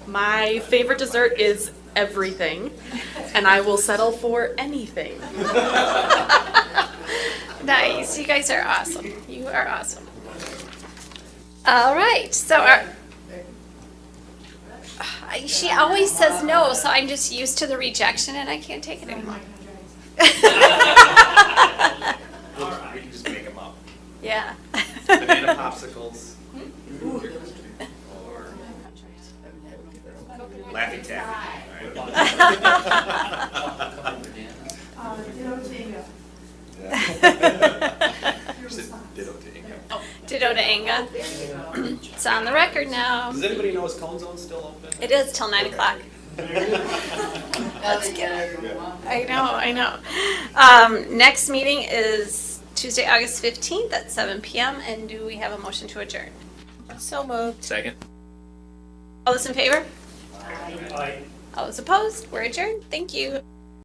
My favorite dessert is everything, and I will settle for anything. Nice, you guys are awesome. You are awesome. All right, so she always says no, so I'm just used to the rejection and I can't take it anymore. We can just make them up. Yeah. Banana popsicles. Or Laughing Taffy. All right. Ditto to Inga. Ditto to Inga. It's on the record now. Does anybody know is Cone Zone still open? It is till 9 o'clock. Let's get it. I know. Next meeting is Tuesday, August 15th at 7 p.m. And do we have a motion to adjourn? So moved. Second. All those in favor? Aye. All those opposed? We're adjourned. Thank you.